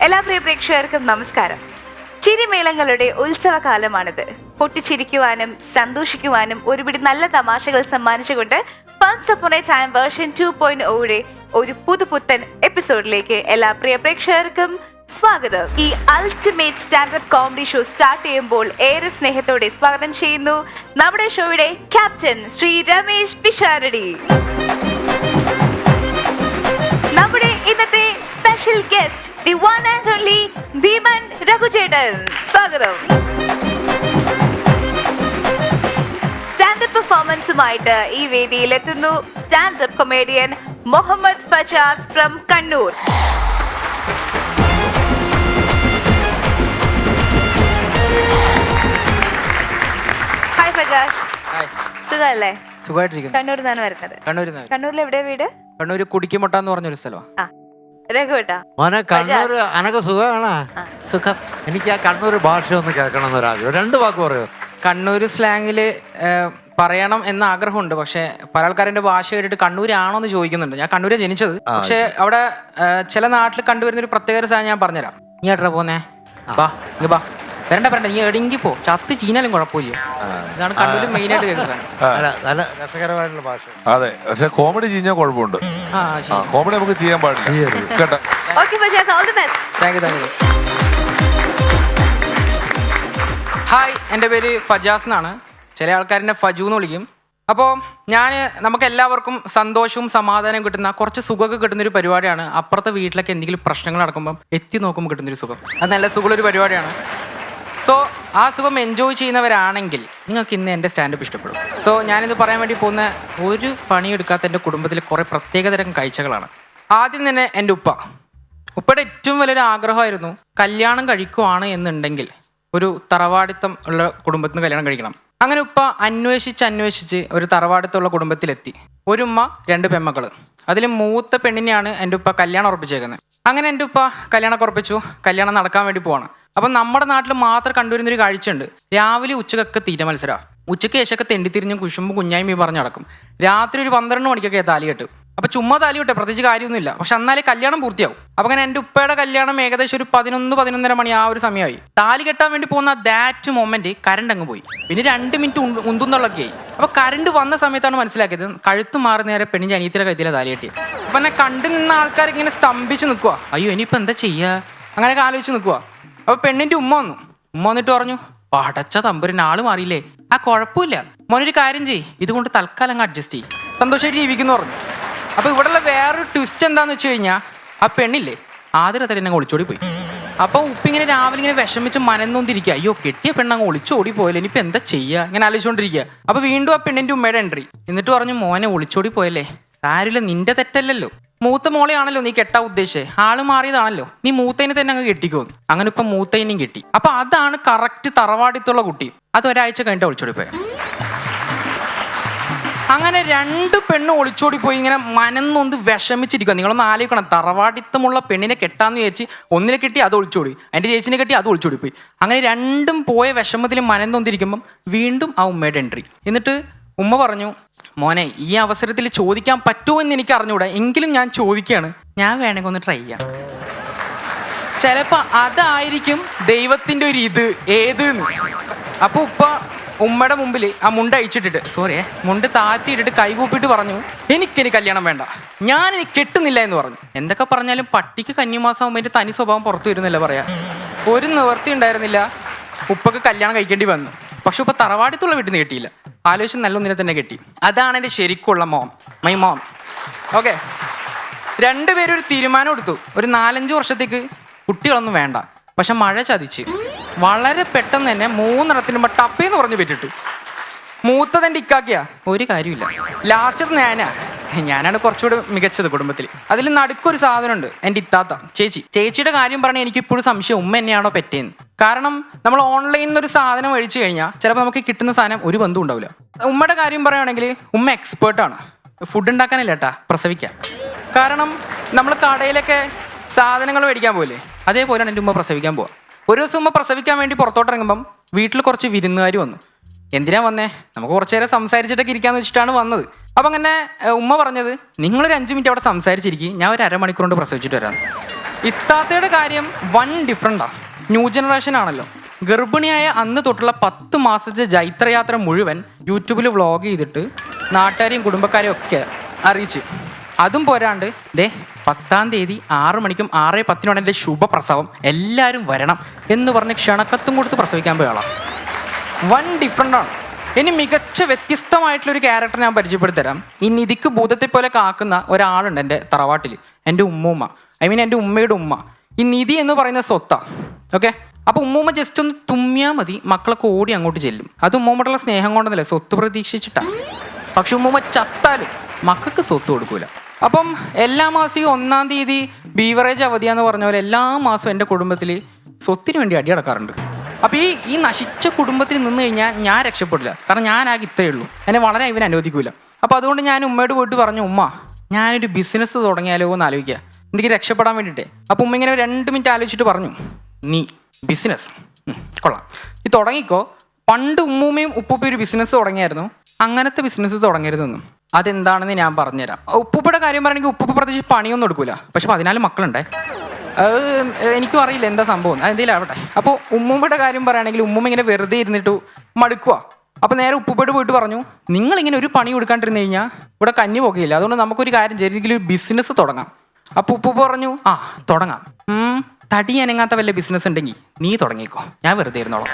എല്ലാ പ്രിയ പ്രേക്ഷകർക്കും നമസ്കാരം. ചിരിമേളങ്ങളുടെ ഉത്സവകാലമാണിത്. പൊട്ടിച്ചിരിക്കുവാനും സന്തോഷിക്കുവാനും ഒരുപിടി നല്ല തമാശകൾ സമ്മാനിച്ചുകൊണ്ട് once upon a time version 2.0 ഒരു പുതുപുത്തൻ എപ്പിസോഡിലേക്ക് എല്ലാ പ്രിയ പ്രേക്ഷകർക്കും സ്വാഗതം. ഈ ultimate stand up comedy show start ചെയ്യുമ്പോൾ ഏറെ സ്നേഹത്തോടെ സ്വാഗതം ചെയ്യുന്നു നമ്മുടെ ഷോയുടെ ക്യാപ്റ്റൻ ശ്രീ രമേശ് പിഷാരടി. നമ്മുടെ ഇന്നത്തെ special guest the one and only Bheeman രഘുചേട്ടൻ. സ്വാഗതം. സ്റ്റാൻഡപ്പ് പെർഫോമൻസുമായിട്ട് ഈ വേദിയിൽ എത്തുന്നു stand up comedian Muhammad Fajas from Kannur. Hi Fajas, സുഖല്ലേ? സുഖമായിട്ടിരിക്കുന്നു. കണ്ണൂരിൽ നിന്നാണ് വരുന്നത്. കണ്ണൂരിൽ എവിടെയാ വീട്? കണ്ണൂര് കുടിക്കുമുട്ട എന്ന് പറഞ്ഞൊരു സ്ഥലമാണ്. രഘുവേട്ടാ, മോനെ കണ്ണൂർ അനക്ക് സുഖമാണ്. സുഖം. എനിക്ക് ആ കണ്ണൂർ ഭാഷ ഒന്ന് കേൾക്കണം എന്നൊരാഗ്രഹം. 2 വാക്ക് പറയൂ. കണ്ണൂര് സ്ലാങ്ങില് പറയണം എന്ന ആഗ്രഹമുണ്ട്. പക്ഷെ പല ആൾക്കാരുടെ ഭാഷ കേട്ടിട്ട് കണ്ണൂരാണോ എന്ന് ചോദിക്കുന്നുണ്ട്. ഞാൻ കണ്ണൂര് ജനിച്ചത്. പക്ഷെ അവിടെ ചില നാട്ടിൽ കണ്ടുവരുന്ന ഒരു പ്രത്യേക ഒരു സാധനം ഞാൻ പറഞ്ഞുതരാം. നീ എട്ടാ പോന്നേ? ബാ ഇങ്ങ് ബാ. വരണ്ട നീ എടെങ്കി പോ, ചത്ത് ചീനാലും കുഴപ്പമില്ല. ഇതാണ് കണ്ണൂര് മെയിൻ ആയിട്ട് കേൾക്കുന്നത്. നല്ല രസകരമായിട്ടുള്ള ഭാഷ. അതെ, പക്ഷെ കോമഡി ചെയ്യാൻ കുഴപ്പമുണ്ട്. കോമഡി നമുക്ക് ചെയ്യാൻ പാടില്ല കേട്ടോ. ഹായ്, എൻ്റെ പേര് ഫജാസ് എന്നാണ്. ചില ആൾക്കാരെന്നെ ഫജു എന്ന് വിളിക്കും. അപ്പോൾ നമുക്ക് എല്ലാവർക്കും സന്തോഷവും സമാധാനവും കിട്ടുന്ന കുറച്ച് സുഖമൊക്കെ കിട്ടുന്നൊരു പരിപാടിയാണ്. അപ്പുറത്തെ വീട്ടിലൊക്കെ എന്തെങ്കിലും പ്രശ്നങ്ങൾ നടക്കുമ്പം എത്തി നോക്കുമ്പോൾ കിട്ടുന്നൊരു സുഖം. അത് നല്ല സുഖമുള്ളൊരു പരിപാടിയാണ്. സോ ആ സുഖം എൻജോയ് ചെയ്യുന്നവരാണെങ്കിൽ നിങ്ങൾക്ക് ഇന്ന് എൻ്റെ സ്റ്റാൻഡപ്പ് ഇഷ്ടപ്പെടും. സോ ഞാനിത് പറയാൻ വേണ്ടി പോകുന്ന ഒരു പണിയെടുക്കാത്ത എൻ്റെ കുടുംബത്തിൽ കുറേ പ്രത്യേകതരം കാഴ്ചകളാണ്. ആദ്യം തന്നെ എൻ്റെ ഉപ്പയുടെ ഏറ്റവും വലിയൊരു ആഗ്രഹമായിരുന്നു കല്യാണം കഴിക്കുവാണ് എന്നുണ്ടെങ്കിൽ ഒരു തറവാടിത്തം ഉള്ള കുടുംബത്തിന് കല്യാണം കഴിക്കണം. അങ്ങനെ ഉപ്പ അന്വേഷിച്ച് ഒരു തറവാടിത്തമുള്ള കുടുംബത്തിലെത്തി. ഒരു ഉമ്മ 2 പെൺമക്കൾ. അതിൽ മൂത്ത പെണ്ണിനെയാണ് എൻ്റെ ഉപ്പ കല്യാണം ഉറപ്പിച്ചേക്കുന്നത്. അങ്ങനെ എൻ്റെ ഉപ്പ കല്യാണം ഉറപ്പിച്ചു. കല്യാണം നടക്കാൻ വേണ്ടി പോവാണ്. അപ്പം നമ്മുടെ നാട്ടിൽ മാത്രം കണ്ടുവരുന്നൊരു കാഴ്ചയുണ്ട്. രാവിലെ ഉച്ചക്കൊക്കെ തീറ്റ മത്സരമാണ്. ഉച്ചയ്ക്ക് ശേഷമൊക്കെ തെണ്ടിത്തിരിഞ്ഞും കുശുമ്പും കുഞ്ഞായ്മ പറഞ്ഞ് നടക്കും. രാത്രി ഒരു 12 മണിക്കൊക്കെ താലി കെട്ടും. അപ്പം ചുമ്മാ താലി കെട്ടെ, പ്രത്യേകിച്ച് കാര്യമൊന്നുമില്ല. പക്ഷെ എന്നാലേ കല്യാണം പൂർത്തിയാവും. അപ്പം അങ്ങനെ എൻ്റെ ഉപ്പയുടെ കല്യാണം ഏകദേശം ഒരു 11-11:30 മണി ആ ഒരു സമയമായി. താലി കെട്ടാൻ വേണ്ടി പോകുന്ന ദാറ്റ് മൊമെന്റ് കറണ്ട് അങ്ങ് പോയി. പിന്നെ 2 മിനിറ്റ് ഉന്തുന്നുള്ളൊക്കെ ആയി. അപ്പോൾ കറണ്ട് വന്ന സമയത്താണ് മനസ്സിലാക്കിയത് കഴുത്ത് മാറി നേരെ പെണ്ണിൻ്റെ അനിയത്തിയുടെ കഴുത്തിലെ താലി കെട്ടി. അപ്പം എന്നെ കണ്ടു നിന്ന ആൾക്കാർ ഇങ്ങനെ സ്തംഭിച്ച് നിൽക്കുക. അയ്യോ ഇനിയിപ്പോൾ എന്താ ചെയ്യുക അങ്ങനെയൊക്കെ ആലോചിച്ച് നിൽക്കുക. അപ്പോൾ പെണ്ണിൻ്റെ ഉമ്മ വന്നിട്ട് പറഞ്ഞു, പടച്ച തമ്പുരൻ ആള് മാറിയില്ലേ? കുഴപ്പമില്ല മോനൊരു കാര്യം ചെയ്യ്, ഇതുകൊണ്ട് തൽക്കാലം അങ്ങ് അഡ്ജസ്റ്റ് ചെയ്യും, സന്തോഷമായിട്ട് ജീവിക്കുന്നു പറഞ്ഞു. അപ്പോൾ ഇവിടെയുള്ള വേറൊരു ട്വിസ്റ്റ് എന്താന്ന് വെച്ച് കഴിഞ്ഞാൽ ആ പെണ്ണില്ലേ ആദ്യത്തെ എന്നെ ഒളിച്ചോടി പോയി. അപ്പോൾ ഉപ്പിങ്ങനെ രാവിലെ ഇങ്ങനെ വിഷമിച്ച് മനന്നൊന്നിരിക്കുക. അയ്യോ കെട്ടിയ പെണ്ണങ്ങ് ഒളിച്ചോടി പോയല്ലോ, ഇനിയിപ്പോൾ എന്താ ചെയ്യുക ഇങ്ങനെ ആലോചിച്ചുകൊണ്ടിരിക്കുക. അപ്പോൾ വീണ്ടും ആ പെണ്ണിൻ്റെ ഉമ്മയുടെ എൻട്രി. എന്നിട്ട് പറഞ്ഞു, മോനെ ഒളിച്ചോടി പോയല്ലേ, സാരില്ല, നിന്റെ തെറ്റല്ലല്ലോ, മൂത്ത മോളെയാണല്ലോ നീ കെട്ടാ ഉദ്ദേശിച്ചേ, ആള് മാറിയതാണല്ലോ, നീ മൂത്തതിനെ തന്നെ അങ്ങ് കെട്ടിക്കോന്ന്. അങ്ങനെ ഇപ്പം മൂത്തതിനെയും കെട്ടി. അപ്പൊ അതാണ് കറക്റ്റ് തറവാടിത്തുള്ള കുട്ടി. അത് ഒരാഴ്ച കഴിഞ്ഞിട്ട് ഒളിച്ചോടി പോയ. അങ്ങനെ 2 പെണ്ണ് ഒളിച്ചോടി പോയി. ഇങ്ങനെ മനന്നൊന്ന് വിഷമിച്ചിരിക്കുക. നിങ്ങളൊന്ന് ആലോചിക്കണം, തറവാടിത്തമുള്ള പെണ്ണിനെ കെട്ടാന്ന് വിചാരിച്ച് ഒന്നിനെ കെട്ടി അത് ഒളിച്ചോടി, അതിൻ്റെ ചേച്ചിനെ കെട്ടി അത് ഒളിച്ചോടി പോയി. അങ്ങനെ 2 പോയ വിഷമത്തിൽ മനന്നൊന്നിരിക്കുമ്പം വീണ്ടും ആ ഉമ്മയുടെ എൻട്രി. എന്നിട്ട് ഉമ്മ പറഞ്ഞു, മോനെ ഈ അവസരത്തിൽ ചോദിക്കാൻ പറ്റുമോ എന്ന് എനിക്ക് അറിഞ്ഞൂടാ, എങ്കിലും ഞാൻ ചോദിക്കുകയാണ്, ഞാൻ വേണമെങ്കിൽ ഒന്ന് ട്രൈ ചെയ്യാം. ചിലപ്പോൾ അതായിരിക്കും ദൈവത്തിൻ്റെ ഒരു ഏതെന്ന്. അപ്പോൾ ഉപ്പ ഉമ്മയുടെ മുമ്പിൽ ആ മുണ്ട് അഴിച്ചിട്ടിട്ട് മുണ്ട് താത്തിയിട്ടിട്ട് കൈകൂപ്പിട്ട് പറഞ്ഞു, എനിക്കിനി കല്യാണം വേണ്ട, ഞാനിനി കെട്ടുന്നില്ല എന്ന് പറഞ്ഞു. എന്തൊക്കെ പറഞ്ഞാലും പട്ടിക്ക് കന്നിമാസം ആകുമ്പോൾ എൻ്റെ തനി സ്വഭാവം പുറത്തു വരുന്നില്ല പറയാ. ഒരു നിവർത്തി ഉണ്ടായിരുന്നില്ല, ഉപ്പക്ക് കല്യാണം കഴിക്കേണ്ടി വന്നു. പക്ഷെ ഉപ്പ തറവാടിത്തുള്ള വീട്ടിൽ നിന്ന് കെട്ടിയില്ല, ആലോചിച്ച് നല്ലൊന്നിനെ തന്നെ കെട്ടി. അതാണ് എൻ്റെ ശരിക്കുള്ള മൈ മോം. ഓക്കെ, 2 പേരും ഒരു തീരുമാനം എടുത്തു, ഒരു 4-5 വർഷത്തേക്ക് കുട്ടികളൊന്നും വേണ്ട. പക്ഷെ മഴ ചതിച്ച് വളരെ പെട്ടെന്ന് തന്നെ 3 എണ്ണത്തിനുമ്പോൾ ടപ്പേന്ന് പറഞ്ഞ് പറ്റിട്ടു. മൂത്തതെൻ്റെ ഇക്കാക്കിയാ ഒരു കാര്യമില്ല. ലാസ്റ്റത് ഞാനാണ് കുറച്ചുകൂടെ മികച്ചത് കുടുംബത്തിൽ. അതിൽ നടുക്കൊരു സാധനമുണ്ട്, എൻ്റെ ഇത്താത്ത ചേച്ചിയുടെ കാര്യം പറഞ്ഞാൽ എനിക്കിപ്പോഴും സംശയം ഉമ്മ എന്നെയാണോ പെറ്റേന്ന്. കാരണം നമ്മൾ ഓൺലൈനിൽ നിന്നൊരു സാധനം മേടിച്ചു കഴിഞ്ഞാൽ ചിലപ്പോൾ നമുക്ക് കിട്ടുന്ന സാധനം ഒരു ബന്ധം ഉണ്ടാവില്ല. ഉമ്മയുടെ കാര്യം പറയുകയാണെങ്കിൽ ഉമ്മ എക്സ്പേർട്ടാണ്. ഫുഡ് ഉണ്ടാക്കാനല്ല കേട്ടാ, പ്രസവിക്കാൻ. കാരണം നമ്മൾ കടയിലൊക്കെ സാധനങ്ങൾ മേടിക്കാൻ പോയില്ലേ, അതേപോലെയാണ് എൻ്റെ ഉമ്മ പ്രസവിക്കാൻ പോവുക. ഒരു ദിവസം ഉമ്മ പ്രസവിക്കാൻ വേണ്ടി പുറത്തോട്ടിറങ്ങുമ്പം വീട്ടിൽ കുറച്ച് വിരുന്നുകാർ വന്നു. എന്തിനാ വന്നേ, നമുക്ക് കുറച്ചു നേരം സംസാരിച്ചിട്ടൊക്കെ ഇരിക്കാന്ന് വെച്ചിട്ടാണ് വന്നത്. അപ്പം അങ്ങനെ ഉമ്മ പറഞ്ഞത്, നിങ്ങളൊരു 5 മിനിറ്റ് അവിടെ സംസാരിച്ചിരിക്കും, ഞാൻ ഒരു അരമണിക്കൂർ കൊണ്ട് പ്രസവിച്ചിട്ട് വരാം. ഇത്താത്തയുടെ കാര്യം വൺ ഡിഫറെൻറ്റാണ്. ന്യൂ ജനറേഷൻ ആണല്ലോ. ഗർഭിണിയായ അന്ന് തൊട്ടുള്ള 10 മാസത്തെ ജൈത്രയാത്ര മുഴുവൻ യൂട്യൂബിൽ വ്ളോഗ് ചെയ്തിട്ട് നാട്ടുകാരെയും കുടുംബക്കാരെയും ഒക്കെ അറിയിച്ചു. അതും പോരാണ്ട് 10-ാം തീയതി 6 മണിക്കും 6:10 എൻ്റെ ശുഭപ്രസവം, എല്ലാവരും വരണം എന്ന് പറഞ്ഞ് ക്ഷണക്കത്തും കൊടുത്ത് പ്രസവിക്കാൻ പോയ ആളാണ്. വൺ ഡിഫറെൻ്റാണ്. ഇനി മികച്ച വ്യത്യസ്തമായിട്ടുള്ളൊരു ക്യാരക്ടർ ഞാൻ പരിചയപ്പെടുത്തരാം. ഈ നിധിക്ക് ഭൂതത്തെ പോലെ കാക്കുന്ന ഒരാളുണ്ട് എൻ്റെ തറവാട്ടിൽ, എൻ്റെ ഉമ്മൂമ്മ. എൻ്റെ ഉമ്മയുടെ ഉമ്മ. ഈ നിധി എന്ന് പറയുന്ന സ്വത്താ. ഓക്കെ, അപ്പോൾ ഉമ്മൂമ്മ ജസ്റ്റ് ഒന്ന് തുമ്മിയാൽ മതി, മക്കളൊക്കെ ഓടി അങ്ങോട്ട് ചെല്ലും. അത് ഉമ്മൂമ്മട്ടുള്ള സ്നേഹം കൊണ്ടൊന്നല്ല, സ്വത്ത് പ്രതീക്ഷിച്ചിട്ടാണ്. പക്ഷെ ഉമ്മൂമ്മ ചത്താലും മക്കൾക്ക് സ്വത്ത് കൊടുക്കൂല. അപ്പം എല്ലാ മാസവും 1-ാം തീയതി ബീവറേജ് അവധിയാന്ന് പറഞ്ഞ പോലെ എല്ലാ മാസവും എൻ്റെ കുടുംബത്തിൽ സ്വത്തിന് വേണ്ടി അടി നടക്കാറുണ്ട്. അപ്പോൾ ഈ നശിച്ച കുടുംബത്തിൽ നിന്ന് കഴിഞ്ഞാൽ ഞാൻ രക്ഷപ്പെടില്ല. കാരണം ഞാനാകെ ഇത്രയേ ഉള്ളൂ, എന്നെ വളരെ ഇവൻ അനുവദിക്കൂല. അപ്പോൾ അതുകൊണ്ട് ഞാൻ ഉമ്മയോട് പോയിട്ട് പറഞ്ഞു, ഉമ്മ ഞാനൊരു ബിസിനസ് തുടങ്ങിയാലോ എന്ന് ആലോചിക്കുക, എനിക്ക് രക്ഷപ്പെടാൻ വേണ്ടിയിട്ടേ. അപ്പോൾ ഉമ്മ ഇങ്ങനെ 2 മിനിറ്റ് ആലോചിച്ചിട്ട് പറഞ്ഞു, നീ ബിസിനസ് കൊള്ളാം, ഈ തുടങ്ങിക്കോ. പണ്ട് ഉമ്മൂമ്മയും ഉപ്പൂപ്പയും ഒരു ബിസിനസ് തുടങ്ങിയായിരുന്നു, അങ്ങനത്തെ ബിസിനസ് തുടങ്ങരുതെന്നും. അതെന്താണെന്ന് ഞാൻ പറഞ്ഞുതരാം. ഉപ്പൂപ്പയുടെ കാര്യം പറയുകയാണെങ്കിൽ ഉപ്പൂപ്പ പ്രത്യേകിച്ച് പണിയൊന്നും എടുക്കൂല, പക്ഷെ 14 മക്കളുണ്ടേ. എനിക്കും അറിയില്ല എന്താ സംഭവം, അതെന്തെങ്കിലും ആവട്ടെ. അപ്പോൾ ഉമ്മൂമ്മയുടെ കാര്യം പറയുകയാണെങ്കിൽ ഉമ്മൂമ്മ ഇങ്ങനെ വെറുതെ ഇരുന്നിട്ട് മടുക്കുക. അപ്പോൾ നേരെ ഉപ്പൂപ്പയോട് പോയിട്ട് പറഞ്ഞു, നിങ്ങളിങ്ങനെ ഒരു പണി കൊടുക്കാണ്ടിരുന്ന് കഴിഞ്ഞാൽ ഇവിടെ കഞ്ഞി പോകുകയില്ല, അതുകൊണ്ട് നമുക്കൊരു കാര്യം ചെയ്തെങ്കിലും ബിസിനസ് തുടങ്ങാം. അപ്പോൾ ഉപ്പൂപ്പ പറഞ്ഞു, ആ തുടങ്ങാം, തടി അനങ്ങാത്ത വല്ല ബിസിനസ് ഉണ്ടെങ്കിൽ നീ തുടങ്ങിക്കോ, ഞാൻ വെറുതെ ഇരുന്നോളാം.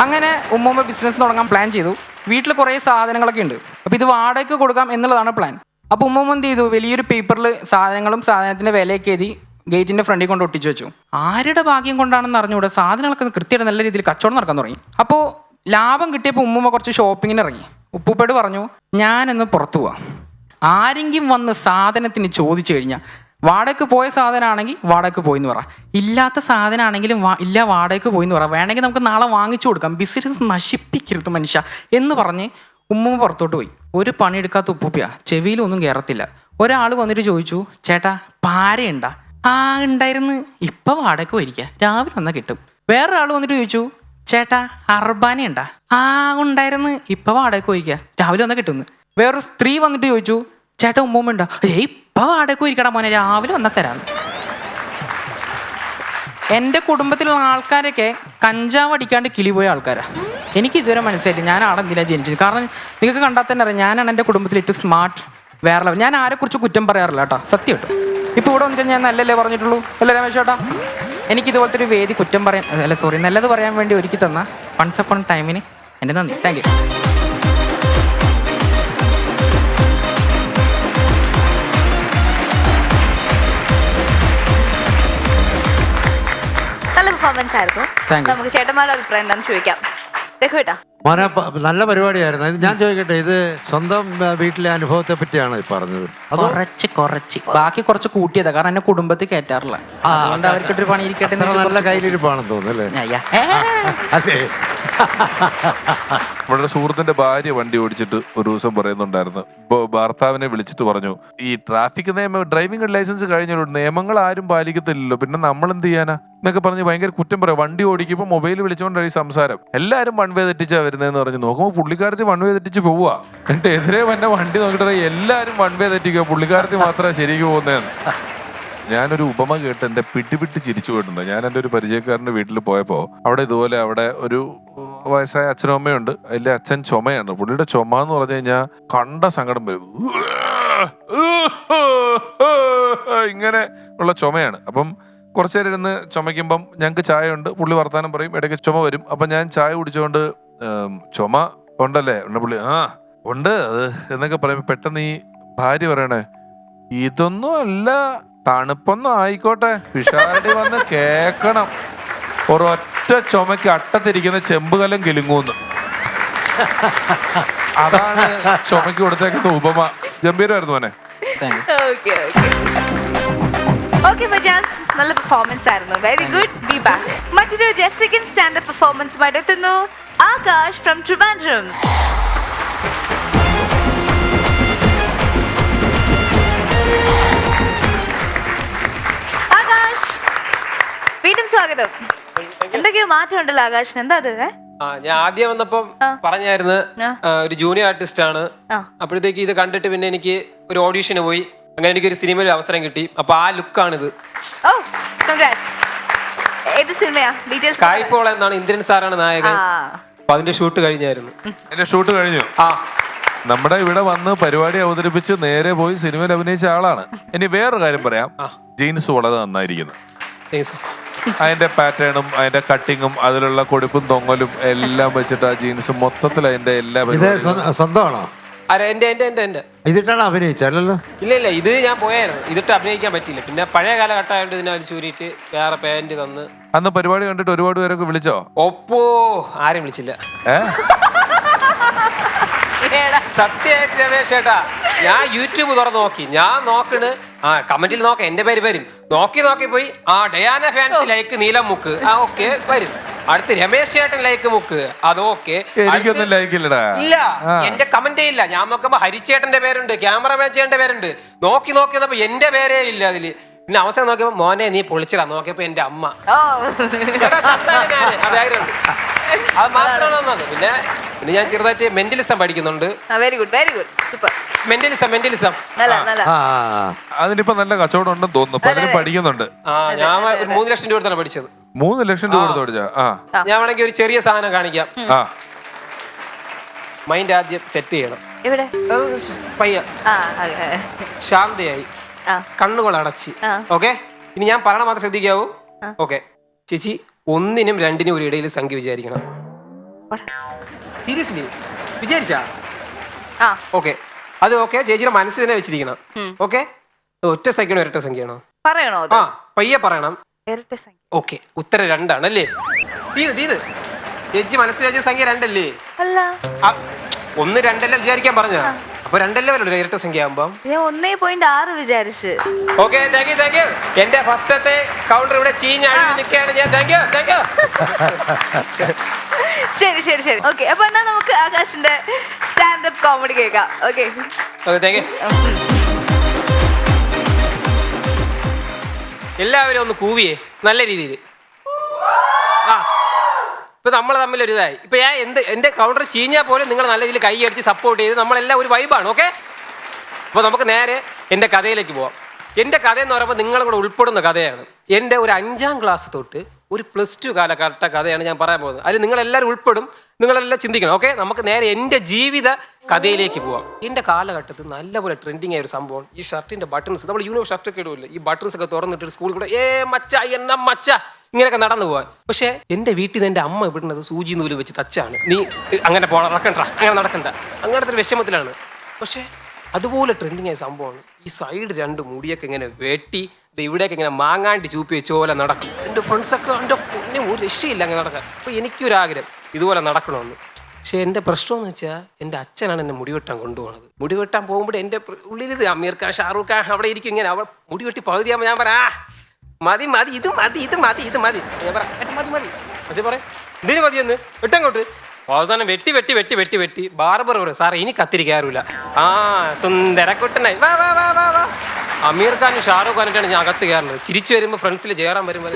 അങ്ങനെ ഉമ്മൂമ്മ ബിസിനസ് തുടങ്ങാൻ പ്ലാൻ ചെയ്തു. വീട്ടിൽ കുറേ സാധനങ്ങളൊക്കെ ഉണ്ട്, അപ്പോൾ ഇത് വാടകയ്ക്ക് കൊടുക്കാം എന്നുള്ളതാണ് പ്ലാൻ. അപ്പോൾ ഉമ്മൂമ്മ എന്ത് ചെയ്തു, വലിയൊരു പേപ്പറിൽ സാധനങ്ങളും സാധനത്തിൻ്റെ വിലയൊക്കെ എഴുതി ഗേറ്റിൻ്റെ ഫ്രണ്ടിൽ കൊണ്ട് ഒട്ടിച്ചു വെച്ചു. ആരുടെ ഭാഗ്യം കൊണ്ടാണെന്ന് അറിഞ്ഞുകൂടെ, സാധനങ്ങളൊക്കെ കൃത്യമായിട്ട് നല്ല രീതിയിൽ കച്ചവടം നടക്കാൻ തുടങ്ങി. അപ്പോൾ ലാഭം കിട്ടിയപ്പോൾ ഉമ്മൂമ്മ കുറച്ച് ഷോപ്പിങ്ങിന് ഇറങ്ങി. ഉപ്പൂപ്പയോട് പറഞ്ഞു, ഞാനൊന്ന് പുറത്തു പോവാം, ആരെങ്കിലും വന്ന് സാധനത്തിന് ചോദിച്ചു കഴിഞ്ഞാൽ വാടകയ്ക്ക് പോയ സാധനമാണെങ്കിൽ വാടകയ്ക്ക് പോയി എന്ന് പറ, ഇല്ലാത്ത സാധനമാണെങ്കിലും ഇല്ല വാടകയ്ക്ക് പോയി എന്ന് പറ, വേണമെങ്കിൽ നമുക്ക് നാളെ വാങ്ങിച്ചു കൊടുക്കാം, ബിസിനസ് നശിപ്പിക്കരുത് മനുഷ്യ എന്ന് പറഞ്ഞ് ഉമ്മൂമ്മ പുറത്തോട്ട് പോയി. ഒരു പണിയെടുക്കാത്ത ഉപ്പൂപ്പയാ, ചെവിയിലൊന്നും കയറത്തില്ല. ഒരാൾ വന്നിട്ട് ചോദിച്ചു, ചേട്ടാ പാരയുണ്ടാ? ആ ഉണ്ടായിരുന്നു, ഇപ്പം വാടകയ്ക്ക് പോയിരിക്കുക, രാവിലെ വന്നാൽ കിട്ടും. വേറൊരാൾ വന്നിട്ട് ചോദിച്ചു, ചേട്ടാ അർബാന ഉണ്ടാ? ആ ഉണ്ടായിരുന്നു, ഇപ്പം വാടകയ്ക്ക് പോയിരിക്കുക, രാവിലെ വന്നാൽ കിട്ടുമെന്ന്. വേറൊരു സ്ത്രീ വന്നിട്ട് ചോദിച്ചു, ചേട്ടാ ഉമ്മൂമ്മ ഉണ്ടാ? ഇപ്പം വാടകയ്ക്ക് പോയിരിക്കടാ മോനെ, രാവിലെ വന്നാൽ തരാം. എൻ്റെ കുടുംബത്തിലുള്ള ആൾക്കാരൊക്കെ കഞ്ചാവ് അടിക്കാണ്ട് കിളി പോയ ആൾക്കാരാണ്. എനിക്ക് ഇതുവരെ മനസ്സിലായില്ല ഞാൻ അവിടെ എന്തിനാണ് ജനിച്ചത്. കാരണം നിങ്ങൾക്ക് കണ്ടാൽ തന്നെ അറിയാം, ഞാനാണ് എൻ്റെ കുടുംബത്തിൽ ഏറ്റവും സ്മാർട്ട്. വേറെ ലെവൽ. ഞാൻ ആരെക്കുറിച്ച് കുറ്റം പറയാറില്ല കേട്ടോ, സത്യം കേട്ടോ. ഇപ്പോൾ ഇവിടെ വന്നിട്ട് ഞാൻ നല്ലല്ലേ പറഞ്ഞിട്ടുള്ളൂ, അല്ലേ രമേശ് ചേട്ടാ? എനിക്ക് ഇതുപോലത്തെ ഒരു വേദി കുറ്റം പറയാൻ നല്ലത് പറയാൻ വേണ്ടി ഒരുക്കി തന്ന വൺസ് അപ്പോൺ ടൈമിന് എൻ്റെ നന്ദി. Thank you. നല്ല പെർഫോമൻസ് ആയിരുന്നു. Thank you. നമുക്ക് ചേട്ടന്മാരുടെ അഭിപ്രായം എന്താണെന്ന് ചോദിക്കാം. രഘുവേട്ടാ, മോനെ നല്ല പരിപാടിയായിരുന്നു. ഇത് ഞാൻ ചോദിക്കട്ടെ, ഇത് സ്വന്തം വീട്ടിലെ അനുഭവത്തെ പറ്റിയാണ് പറഞ്ഞത്? കുറച്ച് ബാക്കി കുറച്ച് കൂട്ടിയതാ, കാരണം എന്നെ കുടുംബത്തിൽ കയറ്റാറില്ല, അതുകൊണ്ട് അവർക്കിട്ടൊരു പണി ഇരിക്കട്ടെ. നല്ല കയ്യിലിരിപ്പാണെന്ന് തോന്നുന്നു അല്ലേ? അതെ. നമ്മുടെ സുഹൃത്തിന്റെ ഭാര്യ വണ്ടി ഓടിച്ചിട്ട് ഒരു ദിവസം പറയുന്നുണ്ടായിരുന്നു, ഇപ്പോൾ ഭർത്താവിനെ വിളിച്ചിട്ട് പറഞ്ഞു, ഈ ട്രാഫിക് നിയമം, ഡ്രൈവിംഗ് ലൈസൻസ് കഴിഞ്ഞ നിയമങ്ങൾ ആരും പാലിക്കത്തില്ലല്ലോ, പിന്നെ നമ്മൾ എന്ത് ചെയ്യാനാ എന്നൊക്കെ പറഞ്ഞ് ഭയങ്കര കുറ്റം പറയാം. വണ്ടി ഓടിക്കുമ്പോൾ മൊബൈൽ വിളിച്ചുകൊണ്ടാണ് ഈ സംസാരം. എല്ലാവരും വൺ വേ തെറ്റിച്ചാ വരുന്നതെന്ന് പറഞ്ഞ് നോക്കുമ്പോൾ പുള്ളിക്കാരത്തി വൺ വേ തെറ്റിച്ച് പോവുക. എന്നിട്ട് എതിരെ വന്നെ വണ്ടി നോക്കിയിട്ട് എല്ലാവരും വൺ വേ തെറ്റിക്കുക, പുള്ളിക്കാരത്തി മാത്രമേ ശരിക്ക് പോകുന്നതെന്ന്. ഞാനൊരു ഉപമ കേട്ട് എൻ്റെ പിട്ടി ചിരിച്ചു പോയിട്ടുണ്ട്. ഞാൻ എൻ്റെ ഒരു പരിചയക്കാരൻ്റെ വീട്ടിൽ പോയപ്പോൾ അവിടെ ഒരു വയസ്സായ അച്ഛനും അമ്മയുണ്ട്. അതിലെ അച്ഛൻ ചുമയാണ്. പുള്ളിയുടെ ചുമ എന്ന് പറഞ്ഞു കഴിഞ്ഞാൽ കണ്ട സങ്കടം വരും, ഇങ്ങനെ ഉള്ള ചുമയാണ്. അപ്പം കുറച്ചു നേരം ഇരുന്ന് ചുമയ്ക്കുമ്പം ഞങ്ങൾക്ക് ചായ ഉണ്ട്, പുള്ളി വർത്താനം പറയും, ഇടയ്ക്ക് ചുമ വരും. അപ്പം ഞാൻ ചായ കുടിച്ചുകൊണ്ട് ചുമ ഉണ്ടല്ലേ? പുള്ളി ഉണ്ട് അത് എന്നൊക്കെ പറയുമ്പോൾ പെട്ടെന്ന് ഈ ഭാര്യ പറയണേ, ഇതൊന്നും അല്ല, തണുപ്പൊന്നും ആയിക്കോട്ടെ, പിഷാരടി വന്ന് കേക്കണം, ഒരൊറ്റ ചുമക്ക് അട്ടത്തിരിക്കുന്ന ചെമ്പുകലം കിലുങ്ങൂന്ന്. അതാണ് ചുമക്ക് കൊടുത്തേക്കുന്ന ഉപമ. ഗംഭീരമായിരുന്നു മോനെ. നല്ല പെർഫോമൻസ് ആയിരുന്നു. Very good. B back. മറ്റൊരു സെക്കൻഡ് സ്റ്റാൻഡപ്പ് പെർഫോമൻസ് എത്തുന്നു ആകാശ് ഫ്രം ട്രിവാൻഡ്രം. വീണ്ടും സ്വാഗതം. എന്തൊക്കെയോ മാറ്റം ഉണ്ടല്ലോ ആകാശിന്, എന്താ അത്? ഞാൻ ആദ്യം വന്നപ്പം പറഞ്ഞായിരുന്നു ഒരു ജൂനിയർ ആർട്ടിസ്റ്റ് ആണ്. അപ്പോഴത്തേക്ക് ഇത് കണ്ടിട്ട് പിന്നെ എനിക്ക് ഒരു ഓഡീഷന് പോയി. അങ്ങനെ എനിക്ക് ഒരു സിനിമയിൽ അവസരം കിട്ടി. അപ്പൊ ആ ലുക്കാണിത്. കായ്പോള എന്നാണ്, ഇന്ദ്രൻ സാറാണ് നായകൻ. അപ്പൊ അതിന്റെ ഷൂട്ട് കഴിഞ്ഞായിരുന്നു. എന്റെ ഷൂട്ട് കഴിഞ്ഞു. നമ്മുടെ ഇവിടെ വന്ന് പരിപാടി അവതരിപ്പിച്ച് നേരെ പോയി സിനിമയിൽ അഭിനയിച്ച ആളാണ്. ഇനി വേറൊരു കാര്യം പറയാം, ജീൻസ് വളരെ നന്നായിരിക്കുന്നു. അതിന്റെ പാറ്റേണും അതിന്റെ കട്ടിങ്ങും അതിലുള്ള കൊഴുപ്പും തൊങ്ങലും എല്ലാം വെച്ചിട്ട് ആ ജീൻസ് മൊത്തത്തിൽ അതിന്റെ എല്ലാ സ്വന്തമാണോ? എന്റെ ഇതിട്ടാണ് അഭിനയിച്ചല്ലോ? ഇല്ല, ഇത് ഞാൻ പോയായിരുന്നു. ഇതിട്ട് അഭിനയിക്കാൻ പറ്റിയില്ല. പിന്നെ പഴയ കാലഘട്ടമായിട്ട് ഇതിനെ വലിച്ചൂരിയിട്ട് വേറെ പാന്റ് തന്ന്. അന്ന് പരിപാടി കണ്ടിട്ട് ഒരുപാട് പേരൊക്കെ വിളിച്ചോ? ഒപ്പോ ആരും വിളിച്ചില്ല. സത്യമായിട്ട് രമേശ് ചേട്ടാ, ഞാൻ യൂട്യൂബ് തുറന്ന് നോക്കി. ഞാൻ നോക്കണ് കമന്റിൽ നോക്കാം, എന്റെ പേര് വരും. നോക്കി പോയി ഡയാന ഫാൻസ് ലൈക്ക് നീലം മുക്ക്, ഓക്കെ വരും. അടുത്ത് രമേശ് ചേട്ടൻ ലൈക്ക് മുക്ക്, അത് ഓക്കെ. എനിക്കൊന്നും ലൈക്കില്ലടാ. ഇല്ല, എന്റെ കമന്റേ ഇല്ല. ഞാൻ നോക്കുമ്പോ ഹരിച്ചേട്ടന്റെ പേരുണ്ട്, ക്യാമറമാൻ ചേട്ടന്റെ പേരുണ്ട്. നോക്കി വന്നപ്പോ എന്റെ പേരേ ഇല്ല അതില്. പിന്നെ അവസാനം നോക്കിയപ്പോ മോനെ നീ പൊളിച്ചിടാ. നോക്കിയപ്പോ എന്റെ അമ്മ. അത് മാത്രമാണ്. പിന്നെ ഞാൻ ചെറുതായിട്ട് മെന്റലിസം പഠിക്കുന്നുണ്ട്. Very good, very good, super. Mentalism അതിനിപ്പോ നല്ല കച്ചവടം ഉണ്ടെന്ന് തോന്നുന്നു. പലരും പഠിക്കുന്നുണ്ട്. ഞാൻ 3 ലക്ഷം രൂപ കൊടുത്താണ് പഠിച്ചത്. 3 ലക്ഷം രൂപ കൊടുത്ത് പഠിച്ചാ? ഞാൻ വേണമെങ്കിൽ ഒരു ചെറിയ സാധനം കാണിക്കാം. മൈൻഡ് ആദ്യം സെറ്റ് ചെയ്യണം. പയ്യ ശാന്തയായി കണ്ണുകൾ അടച്ച്. ഓക്കെ, ഇനി ഞാൻ പറയണ മാത്രം ശ്രദ്ധിക്കാവൂ. ഓക്കെ ചേച്ചി, 1-നും 2-നും ഒരു ഇടയിൽ സംഖ്യ വിചാരിക്കണം. സീരിയസ്ലി വിചാരിച്ചാ? ഓക്കെ, അത് ഓക്കെ. ചേച്ചിയുടെ മനസ്സിൽ തന്നെ വെച്ചിരിക്കണം. ഓക്കെ, ഒറ്റ സംഖ്യയാണോ ഇരട്ട സംഖ്യയാണോ പറയണോ? പയ്യെ പറയണം. ഓക്കെ, ഉത്തരം 2 ആണല്ലേ? ഇത് ചേച്ചി മനസ്സിൽ വെച്ച സംഖ്യ 2 അല്ലേ? 1, 2 അല്ല വിചാരിക്കാൻ പറഞ്ഞ. അപ്പൊ 2 അല്ലേ വല്ലോ ഇരട്ട സംഖ്യ ആകുമ്പോ? 1.6 വിചാരിച്ച്. Okay, thank you. എന്റെ ഫസ്റ്റത്തെ കൗണ്ടർ ഇവിടെ ചീഞ്ഞാടി നിൽക്കുകയാണ് ഞാൻ. Thank you. ശരി. ഓക്കെ, അപ്പൊ എന്നാ നമുക്ക് ആകാശിന്റെ സ്റ്റാൻഡപ്പ് കോമഡി കേൾക്കാം. Okay, thank you. എല്ലാവരും ഒന്ന് കൂവിയേ നല്ല രീതിയിൽ. ഇപ്പൊ നമ്മൾ തമ്മിലൊരു ഇതായി. ഇപ്പൊ ഞാൻ എന്റെ കൗണ്ടർ ചീഞ്ഞാൽ പോലും നിങ്ങൾ നല്ല രീതിയിൽ കൈ അടിച്ച് സപ്പോർട്ട് ചെയ്ത് നമ്മളെല്ലാം ഒരു വൈബാണ്. ഓക്കെ, അപ്പൊ നമുക്ക് നേരെ എന്റെ കഥയിലേക്ക് പോവാം. എന്റെ കഥ എന്ന് പറയുമ്പോൾ നിങ്ങളും കൂടെ ഉൾപ്പെടുന്ന കഥയാണ്. എന്റെ ഒരു 5ാം ക്ലാസ് തൊട്ട് ഒരു +2 കാലഘട്ട കഥയാണ് ഞാൻ പറയാൻ പോകുന്നത്. അതിൽ നിങ്ങളെല്ലാവരും ഉൾപ്പെടും, നിങ്ങളെല്ലാം ചിന്തിക്കണം. ഓക്കെ, നമുക്ക് നേരെ എന്റെ ജീവിത കഥയിലേക്ക് പോവാം. എന്റെ കാലഘട്ടത്തിൽ നല്ലപോലെ ട്രെൻഡിങ് ആയ ഒരു സംഭവം ഈ ഷർട്ടിന്റെ ബട്ടൺസ്. നമ്മൾ യൂണിവേഴ്സ് ഷർട്ടൊക്കെ ഇടുമല്ലോ, ഈ ബട്ടൺസ് ഒക്കെ തുറന്നിട്ട് സ്കൂളിൽ കൂടെ മച്ച ഇങ്ങനെയൊക്കെ നടന്നു പോവാൻ. പക്ഷെ എന്റെ വീട്ടിൽ നിന്ന് എന്റെ അമ്മ ഇവിടുന്നത് സൂചി നൂല് വെച്ച് തച്ചാണ്. നീ അങ്ങനെ നടക്കണ്ട അങ്ങനത്തെ ഒരു വിഷമത്തിലാണ്. പക്ഷെ അതുപോലെ ട്രെൻഡിങ് ആയ സംഭവമാണ് ഈ സൈഡ് 2 മുടിയൊക്കെ ഇങ്ങനെ വെട്ടി ഇവിടെയൊക്കെ ഇങ്ങനെ മാങ്ങാണ്ടി ചൂപ്പി വെച്ച പോലെ നടക്കും. എൻ്റെ ഫ്രണ്ട്സൊക്കെ എൻ്റെ പൊന്നെ ഒരു രക്ഷയില്ല അങ്ങനെ നടക്കാൻ. അപ്പോൾ എനിക്കൊരാഗ്രഹം ഇതുപോലെ നടക്കണമെന്ന്. പക്ഷെ എൻ്റെ പ്രശ്നം എന്ന് വെച്ചാൽ എൻ്റെ അച്ഛനാണ് എന്നെ മുടിവെട്ടാൻ കൊണ്ടുപോകുന്നത്. മുടിവെട്ടാൻ പോകുമ്പോൾ എൻ്റെ ഉള്ളിലിത് അമീർ ഖാൻ, ഷാറൂഖ് ഖാൻ അവിടെ ഇരിക്കും. ഇങ്ങനെ അവൾ മുടിവെട്ടി പകുതിയാകുമ്പോൾ ഞാൻ പറയാം മതി ഇത് മതി. ഞാൻ പറയാം മതി. പക്ഷെ പറയാം ഇതിന് മതിയെന്ന് വെട്ടങ്ങോട്ട്. അവസാനം വെട്ടി ബാർബർ പറയും സാറേ ഇനി കത്തിരി കയറൂല. സുന്ദരക്കുട്ടനായി വാ. അമീർ ഖാനും ഷാറൂഖ് ഖാനായിട്ടാണ് ഞാൻ അകത്ത് കയറുന്നത്. തിരിച്ചു വരുമ്പോൾ ഫ്രണ്ട്സിൽ ജയറാൻ വരുമ്പോൾ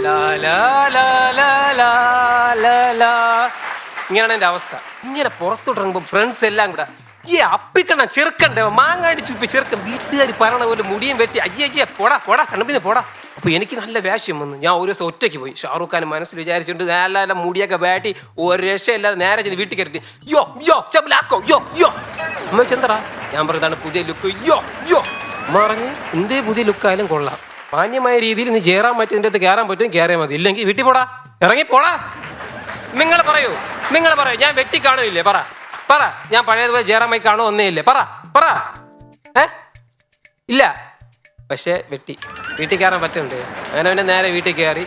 ഇങ്ങനെയാണ് എൻ്റെ അവസ്ഥ. ഇങ്ങനെ പുറത്തോട്ടിറങ്ങുമ്പോൾ ഫ്രണ്ട്സ് എല്ലാം കൂടെ ഈ അപ്പിക്കണ ചെറുക്കണ്ട മാങ്ങാടി ചുപ്പി ചെറുക്കൻ വീട്ടുകാർ പറയണ പോലെ മുടിയും വെട്ടി അയ്യേ പോടാ കണ്ണുപിന്നെ പോടാ. അപ്പോൾ എനിക്ക് നല്ല വേഷ്യം വന്നു. ഞാൻ ഒരു ദിവസം ഒറ്റയ്ക്ക് പോയി. ഷാറൂഖ് ഖാൻ മനസ്സിൽ വിചാരിച്ചിട്ട് നല്ല മുടിയൊക്കെ വേട്ടി ഒരു രക്ഷയില്ലാതെ നേരെ ചെയ്ത് വീട്ടിൽ കയറിട്ട് അമ്മ ചെന്തറാ ഞാൻ പറഞ്ഞതാണ് പുതിയ ലുക്ക്. പറഞ്ഞ് എന്തേ പുതിയ ലുക്കായാലും കൊള്ളാം, മാന്യമായ രീതിയിൽ നീ ജയറാൻ പറ്റും അടുത്ത് കയറാൻ പറ്റും കയറിയാൽ മതി, ഇല്ലെങ്കിൽ വീട്ടിൽ പോടാ ഇറങ്ങി പോടാ. നിങ്ങൾ പറയൂ ഞാൻ വെട്ടി കാണുമില്ലേ? പറ ഞാൻ പഴയതുപോലെ ജയറാമായി കാണുമോ? ഒന്നേ ഇല്ലേ? പറ ഇല്ല. പക്ഷേ വീട്ടിൽ കയറാൻ പറ്റുന്നുണ്ട്. അങ്ങനെ പിന്നെ നേരെ വീട്ടിൽ കയറി.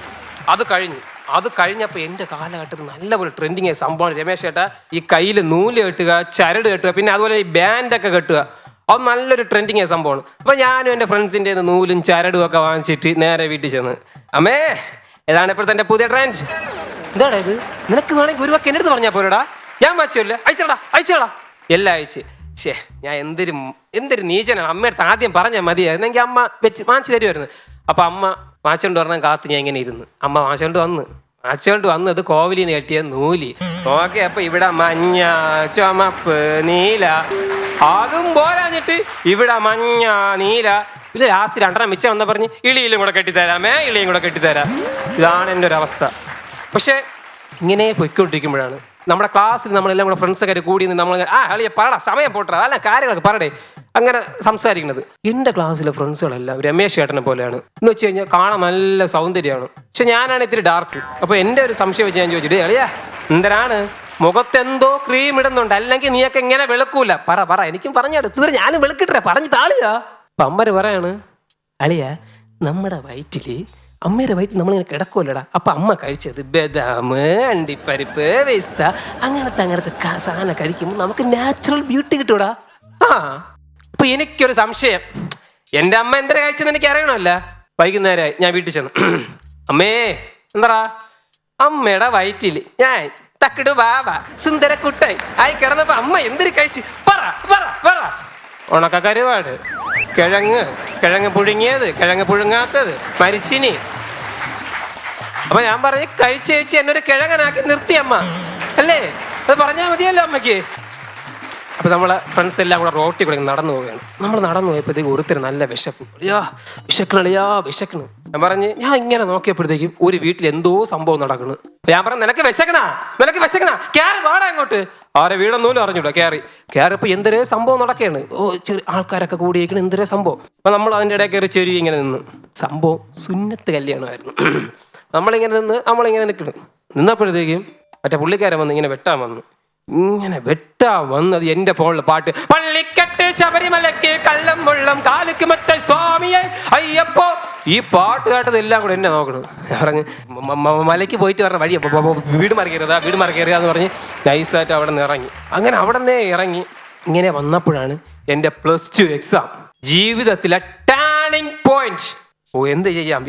അത് കഴിഞ്ഞപ്പോൾ എൻ്റെ കാലഘട്ടത്തിൽ നല്ലപോലെ ട്രെൻഡിങ് ആയ സംഭവമാണ് രമേശ് ചേട്ടാ ഈ കയ്യിൽ നൂല് കെട്ടുക, ചരട് കെട്ടുക, പിന്നെ അതുപോലെ ഈ ബാൻഡൊക്കെ കെട്ടുക. അത് നല്ലൊരു ട്രെൻഡിങ് ആയ സംഭവമാണ്. അപ്പോൾ ഞാനും എൻ്റെ ഫ്രണ്ട്സിൻ്റെ നൂലും ചരടും ഒക്കെ വാങ്ങിച്ചിട്ട് നേരെ വീട്ടിൽ ചെന്ന് അമ്മേ ഏതാണ് ഇപ്പോഴത്തെ എൻ്റെ പുതിയ ട്രെൻഡ്? എന്താടാ ഇത്? നിനക്ക് വേണമെങ്കിൽ ഒരു വാക്ക് എൻ്റെ അടുത്ത് പറഞ്ഞാൽ പോരടാ, ഞാൻ വാങ്ങിച്ചല്ലേ അയച്ചോടാ എല്ലാം അയച്ച്. ഞാൻ എന്തൊരു നീചനാണ്. അമ്മയടുത്ത് ആദ്യം പറഞ്ഞാൽ മതിയായിരുന്നെങ്കിൽ അമ്മ വാങ്ങിച്ചു തരുമായിരുന്നു. അപ്പം അമ്മ വാങ്ങിച്ചുകൊണ്ട് പറഞ്ഞാൽ കാത്ത് ഞാൻ ഇങ്ങനെ ഇരുന്ന്. അമ്മ വാങ്ങിച്ചുകൊണ്ട് വന്ന് അച്ചോണ്ട് വന്നത് കോവിലിന്ന് കെട്ടിയ നൂല് നോക്കിയപ്പോ ഇവിടെ മഞ്ഞ ചുമപ്പ് നീല, അതും പോരാഞ്ഞിട്ട് ഇവിടെ മഞ്ഞ നീല. ഇത് ലാസ്റ്റ് 2 മിച്ചം വന്ന പറഞ്ഞ് ഇളിയിലും കൂടെ കെട്ടിത്തരാമേ, ഇളിയും കൂടെ കെട്ടിത്തരാം. ഇതാണ് എൻ്റെ ഒരു അവസ്ഥ. പക്ഷെ ഇങ്ങനെ പൊയ്ക്കൊണ്ടിരിക്കുമ്പോഴാണ് നമ്മുടെ ക്ലാസ്സിൽ നമ്മളെല്ലാം കൂടെ ഫ്രണ്ട്സൊക്കെ കൂടി നിന്ന് നമ്മൾ അളിയെ പറടാ, സമയം പോട്ടറ, അല്ല കാര്യങ്ങളൊക്കെ പറടേ, അങ്ങനെ സംസാരിക്കുന്നത്. എൻ്റെ ക്ലാസ്സിലെ ഫ്രണ്ട്സുകളെല്ലാം രമേശ് ചേട്ടനെ പോലെയാണ് എന്ന് വെച്ച് കഴിഞ്ഞാൽ കാണാൻ നല്ല സൗന്ദര്യമാണ്. പക്ഷെ ഞാനാണ് ഇത്തിരി ഡാർക്ക്. അപ്പോൾ എൻ്റെ ഒരു സംശയം വെച്ച് ഞാൻ ചോദിച്ചിട്ട്, അളിയാ എന്തരാണ് മുഖത്തെന്തോ ക്രീം ഇടുന്നുണ്ട്, അല്ലെങ്കിൽ നീയൊക്കെ ഇങ്ങനെ വെളുക്കൂല, പറ എനിക്കും പറഞ്ഞെടുത്ത് ഇതുവരെ ഞാനും വെളുക്കിട്ടേ പറഞ്ഞു താളിയാ. അപ്പം അമ്മര് പറയാണ്, അളിയ നമ്മുടെ വയറ്റില് അമ്മയുടെ വയറ്റിൽ നമ്മളിങ്ങനെ കിടക്കുമല്ലടാ, അപ്പം അമ്മ കഴിച്ചത് ബദാം, അണ്ടിപ്പരിപ്പ്, വേസ്ത, അങ്ങനത്തെ സാധനം കഴിക്കുമ്പോൾ നമുക്ക് നാച്ചുറൽ ബ്യൂട്ടി കിട്ടൂടാ. അപ്പൊ എനിക്കൊരു സംശയം, എൻ്റെ അമ്മ എന്തിനാ കഴിച്ചെന്ന് എനിക്ക് അറിയണമല്ല. വൈകുന്നേരമായി ഞാൻ വീട്ടിൽ ചെന്നു, അമ്മേ എന്താ അമ്മയുടെ വയറ്റിൽ ഞാൻ തക്കിട് വാവ സുന്ദര കുട്ടായി ആയി കിടന്നപ്പോ അമ്മ എന്തിനു കഴിച്ച് പറ. ഉണക്ക കരുവാട്, കിഴങ്ങ് പുഴുങ്ങിയത്, കിഴങ്ങ് പുഴുങ്ങാത്തത്, മരിച്ചിനി. അപ്പൊ ഞാൻ പറഞ്ഞ് കഴിച്ച് എന്നൊരു കിഴങ്ങനാക്കി നിർത്തി അമ്മ അല്ലേ, അത് പറഞ്ഞാൽ മതിയല്ലോ അമ്മയ്ക്ക്. അപ്പൊ നമ്മളെ ഫ്രണ്ട്സ് എല്ലാം കൂടെ റോട്ടിൽ കൂടെ നടന്നു പോവുകയാണ്. നമ്മൾ നടന്നു പോയപ്പോഴത്തേക്ക് ഒരുത്തര് നല്ല വിശപ്പ്, വിശക്കണ്. ഞാൻ പറഞ്ഞ് ഞാൻ ഇങ്ങനെ നോക്കിയപ്പോഴത്തേക്കും ഒരു വീട്ടിൽ എന്തോ സംഭവം നടക്കുന്നു. ഞാൻ പറഞ്ഞു, നിനക്ക് വിശക്കണ ക്യാരി വാടാ അങ്ങോട്ട്. ആരെ വീടൊന്നുമില്ല അറിഞ്ഞൂടാ. കയറിയപ്പോ എന്തൊരു സംഭവം നടക്കുകയാണ്. ചെറിയ ആൾക്കാരൊക്കെ കൂടിയേക്കണ്, എന്തൊരു സംഭവം. അപ്പൊ നമ്മൾ അതിൻ്റെ ഇടയിൽ കയറി ചെരി ഇങ്ങനെ നിന്ന്. സംഭവം സുന്നത്ത് കല്യാണമായിരുന്നു. നമ്മളിങ്ങനെ നിന്നപ്പോഴത്തേക്കും മറ്റേ പുള്ളിക്കാരൻ വന്ന് ഇങ്ങനെ വെട്ടാൻ വന്നത് എൻ്റെ ഫോണിൽ പാട്ട്, പള്ളിക്കെട്ട് ശബരിമലയ്ക്ക് കള്ളം വെള്ളം കാലിക്ക് മറ്റേ സ്വാമിയെ അയ്യപ്പോ. ഈ പാട്ട് കേട്ടത് എല്ലാം കൂടെ എന്നെ നോക്കണം. പറഞ്ഞ് മലയ്ക്ക് പോയിട്ട് പറഞ്ഞ വഴി വീട് മാറി കയറിയതാന്ന് പറഞ്ഞ് നൈസായിട്ട് അവിടെ നിന്ന് ഇറങ്ങി. അങ്ങനെ അവിടെ നിന്നേ ഇറങ്ങി ഇങ്ങനെ വന്നപ്പോഴാണ് എൻ്റെ +2 എക്സാം, ജീവിതത്തിലെ ടേണിംഗ് പോയിന്റ്.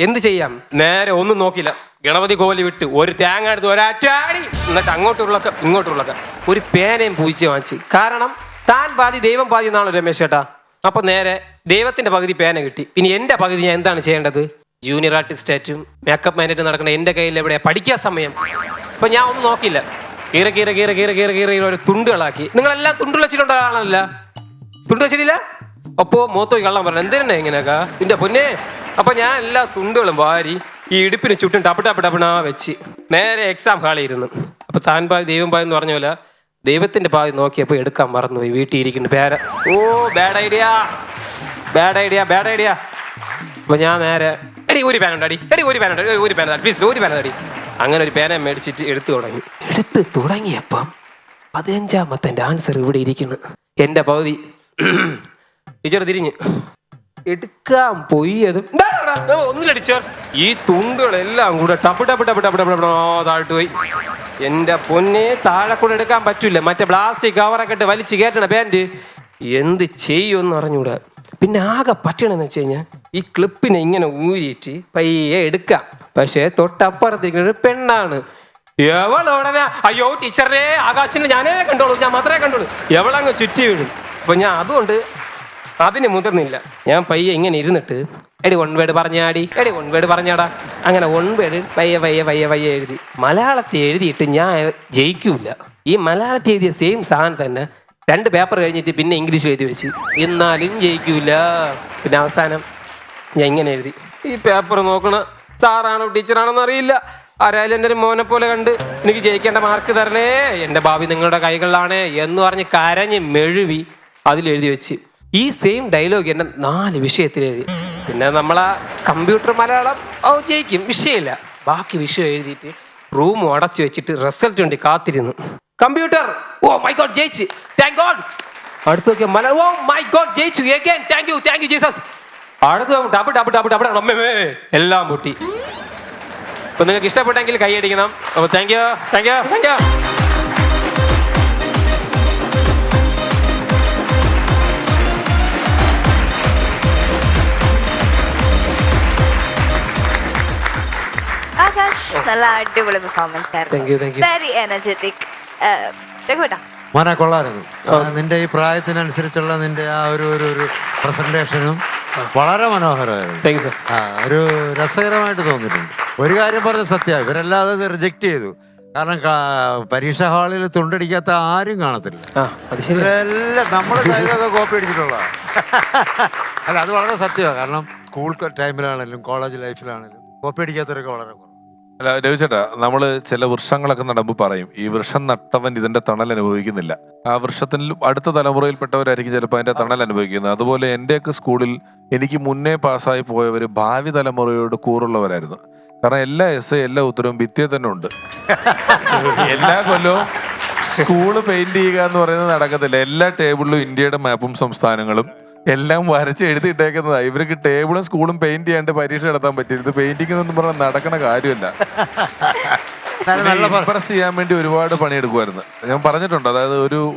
എന്ത് ചെയ്യാം നേരെ ഒന്നും നോക്കില്ല, ഗണപതി കോലി വിട്ട് ഒരു തേങ്ങ എടുത്ത് ഒരാറ്റാടി, എന്നിട്ട് ഇങ്ങോട്ടുള്ളൊക്കെ ഒരു പേനയും പൂച്ച വാങ്ങിച്ച്. കാരണം താൻ പാതി ദൈവം പാതി എന്നാണ് രമേശ് ചേട്ടാ. അപ്പൊ നേരെ ദൈവത്തിന്റെ പകുതി പേന കിട്ടി. ഇനി എന്റെ പകുതി ഞാൻ എന്താണ് ചെയ്യേണ്ടത്? ജൂനിയർ ആർട്ടിസ്റ്റായിട്ടും മേക്കപ്പ് മാനായിട്ട് നടക്കുന്ന എന്റെ കയ്യിൽ എവിടെ പഠിക്കാൻ സമയം. അപ്പൊ ഞാൻ ഒന്നും നോക്കില്ല, കീറി ഒരു തുണ്ടുകളാക്കി. നിങ്ങളെല്ലാം തുണ്ട് വെച്ചിട്ടുള്ള ആളല്ല, തുണ്ട് വെച്ചിട്ടില്ല. അപ്പോ മൂത്തോയി കള്ളം പറഞ്ഞു, എന്തിനാ ഇങ്ങനെയൊക്കെ നിന്റെ പൊന്നെ. അപ്പൊ ഞാൻ എല്ലാ തുണ്ടുകളും വാരി ഈ ഇടുപ്പിന് ചുറ്റും ടപ്പിണാ വെച്ച് നേരെ എക്സാം ഹാളിൽ ഇരുന്നു. അപ്പൊ താൻ പാതി ദൈവം പാതി എന്ന് പറഞ്ഞ പോലെ ദൈവത്തിന്റെ പാതി നോക്കിയപ്പോ എടുക്കാൻ മറന്നുപോയി. വീട്ടിൽ ഇരിക്കുന്നു പേര. Bad idea. അപ്പൊ ഞാൻ നേരെ ഒരു പേന പ്ലീസ്. അങ്ങനെ ഒരു പേന മേടിച്ചിട്ട് എടുത്തു തുടങ്ങിയപ്പം 15ാമത്തെ ആൻസർ ഇവിടെ ഇരിക്കുന്നു. എന്റെ പകുതി ടീച്ചർ തിരിഞ്ഞ് എടുക്കാൻ പോയതും ഒന്നിലടിച്ചാൽ ഈ തുണ്ടുകളെല്ലാം കൂടെ ടപ്പ് താഴ്ത്തു പോയി. എന്റെ പൊന്നെ, താഴെ കൂടെ എടുക്കാൻ പറ്റൂല. മറ്റേ പ്ലാസ്റ്റിക് കവറൊക്കെ ഇട്ട് വലിച്ചു കയറ്റണ പാൻറ്. എന്ത് ചെയ്യുമെന്ന് അറിഞ്ഞൂടാ. പിന്നെ ആകെ പറ്റണെന്ന് വെച്ച് കഴിഞ്ഞാൽ ഈ ക്ലിപ്പിനെ ഇങ്ങനെ ഊരിയിട്ട് പയ്യെ എടുക്കാം. പക്ഷേ തൊട്ടപ്പുറത്തേക്ക് പെണ്ണാണ്. എവളോടനെ അയ്യോ ടീച്ചറെ ആകാശിനെ ഞാൻ മാത്രമേ കണ്ടോളൂ. എവളങ്ങ് ചുറ്റി വീഴും. അപ്പൊ ഞാൻ അതുകൊണ്ട് അതിന് മുതിർന്നില്ല. ഞാൻ പയ്യെ ഇങ്ങനെ ഇരുന്നിട്ട് എടി 1 വേർഡ് പറഞ്ഞാടാ. അങ്ങനെ 1 വേർഡ് പയ്യെ എഴുതി. മലയാളത്തിൽ എഴുതിയിട്ട് ഞാൻ ജയിക്കൂല. ഈ മലയാളത്തിൽ എഴുതിയ സെയിം സാധനം തന്നെ 2 പേപ്പർ കഴിഞ്ഞിട്ട് പിന്നെ ഇംഗ്ലീഷ് എഴുതി വെച്ച്, എന്നാലും ജയിക്കൂല. പിന്നെ അവസാനം ഞാൻ ഇങ്ങനെ എഴുതി, ഈ പേപ്പർ നോക്കണ സാറാണോ ടീച്ചറാണോന്ന് അറിയില്ല, ആരായാലും എൻ്റെ ഒരു മോനെ പോലെ കണ്ട് എനിക്ക് ജയിക്കേണ്ട മാർക്ക് തരണേ, എൻ്റെ ഭാവി നിങ്ങളുടെ കൈകളിലാണ് എന്ന് പറഞ്ഞ് കരഞ്ഞ് മെഴുവി അതിലെഴുതി വെച്ച്. ഈ സെയിം ഡയലോഗ് എന്നെ 4 വിഷയത്തിൽ എഴുതി. പിന്നെ നമ്മളാ കമ്പ്യൂട്ടർ മലയാളം ജയിക്കും, വിഷയമില്ല. ബാക്കി വിഷയം എഴുതിയിട്ട് റൂം അടച്ചു വെച്ചിട്ട് റിസൾട്ട് വേണ്ടി കാത്തിരുന്നു. കമ്പ്യൂട്ടർ ഓ മൈ ഗോഡ് ജയിച്ച്, താങ്ക് ഗോഡ്. അടുത്ത് നോക്കിയ മലയാളം ഓ മൈ ഗോഡ് ജയിച്ചു അഗൈൻ, താങ്ക് യു ജീസസ്. അടുത്ത് ഡബ് അമ്മേ എല്ലാം പൊട്ടി. അപ്പൊ നിങ്ങൾക്ക് ഇഷ്ടപ്പെട്ടെങ്കിൽ കൈയടിക്കണം. അപ്പൊ താങ്ക് യു. ആകാശ്, നല്ല അടിപൊളി പെർഫോമൻസ് ആയിരുന്നു. Very energetic. മോനെ കൊള്ളായിരുന്നു. നിന്റെ ഈ പ്രായത്തിനനുസരിച്ചുള്ള നിന്റെ ആ ഒരു പ്രസന്റേഷനും വളരെ മനോഹരമായിരുന്നു. Thank you sir. ഒരു രസകരമായിട്ട് തോന്നിയിട്ടുണ്ട്. ഒരു കാര്യം പറഞ്ഞ സത്യ, ഇവരെല്ലാം അത് റിജക്റ്റ് ചെയ്തു. കാരണം പരീക്ഷാ ഹാളിൽ തുണ്ടടിക്കാത്ത ആരും കാണത്തില്ല. അത് ശരി. ഇവരെല്ലാം നമ്മുടെ സൈഡൊക്കെ കോപ്പി അടിച്ചിട്ടുള്ള. അല്ല, അത് വളരെ സത്യമാണ്. കാരണം സ്കൂൾ ടൈമിലാണെങ്കിലും കോളേജ് ലൈഫിലാണെങ്കിലും കോപ്പി അടിക്കാത്തവരൊക്കെ വളരെ കുറവ്. അല്ല രവിചേട്ടാ, നമ്മള് ചില വൃക്ഷങ്ങളൊക്കെ നടുമ്പോൾ പറയും ഈ വൃക്ഷം നട്ടവൻ ഇതിന്റെ തണൽ അനുഭവിക്കുന്നില്ല. ആ വൃക്ഷത്തിൽ അടുത്ത തലമുറയിൽപ്പെട്ടവരായിരിക്കും ചിലപ്പോൾ അതിന്റെ തണൽ അനുഭവിക്കുന്നത്. അതുപോലെ എന്റെയൊക്കെ സ്കൂളിൽ എനിക്ക് മുന്നേ പാസ്സായി പോയവർ ഭാവി തലമുറയോട് കൂറുള്ളവരായിരുന്നു. കാരണം എല്ലാ എല്ലാ ഉത്തരവും ഭിത്തിയെ തന്നെ ഉണ്ട്. എല്ലാ കൊല്ലവും സ്കൂള് പെയിന്റ് ചെയ്യുക എന്ന് പറയുന്നത് നടക്കത്തില്ല. എല്ലാ ടേബിളിലും ഇന്ത്യയുടെ മാപ്പും സംസ്ഥാനങ്ങളും എല്ലാം വരച്ച് എഴുതിയിട്ടേക്കുന്നതാ. ഇവർക്ക് ടേബിളും സ്കൂളും പെയിന്റ് ചെയ്യാണ്ട് പരീക്ഷ നടത്താൻ പറ്റില്ല. ഇത് പെയിന്റിംഗ് എന്നൊന്നും പറഞ്ഞാൽ നടക്കണ കാര്യമല്ല. ഇംപ്രസ് ചെയ്യാൻ വേണ്ടി ഒരുപാട് പണിയെടുക്കുമായിരുന്നു. ഞാൻ പറഞ്ഞിട്ടുണ്ട്. അതായത്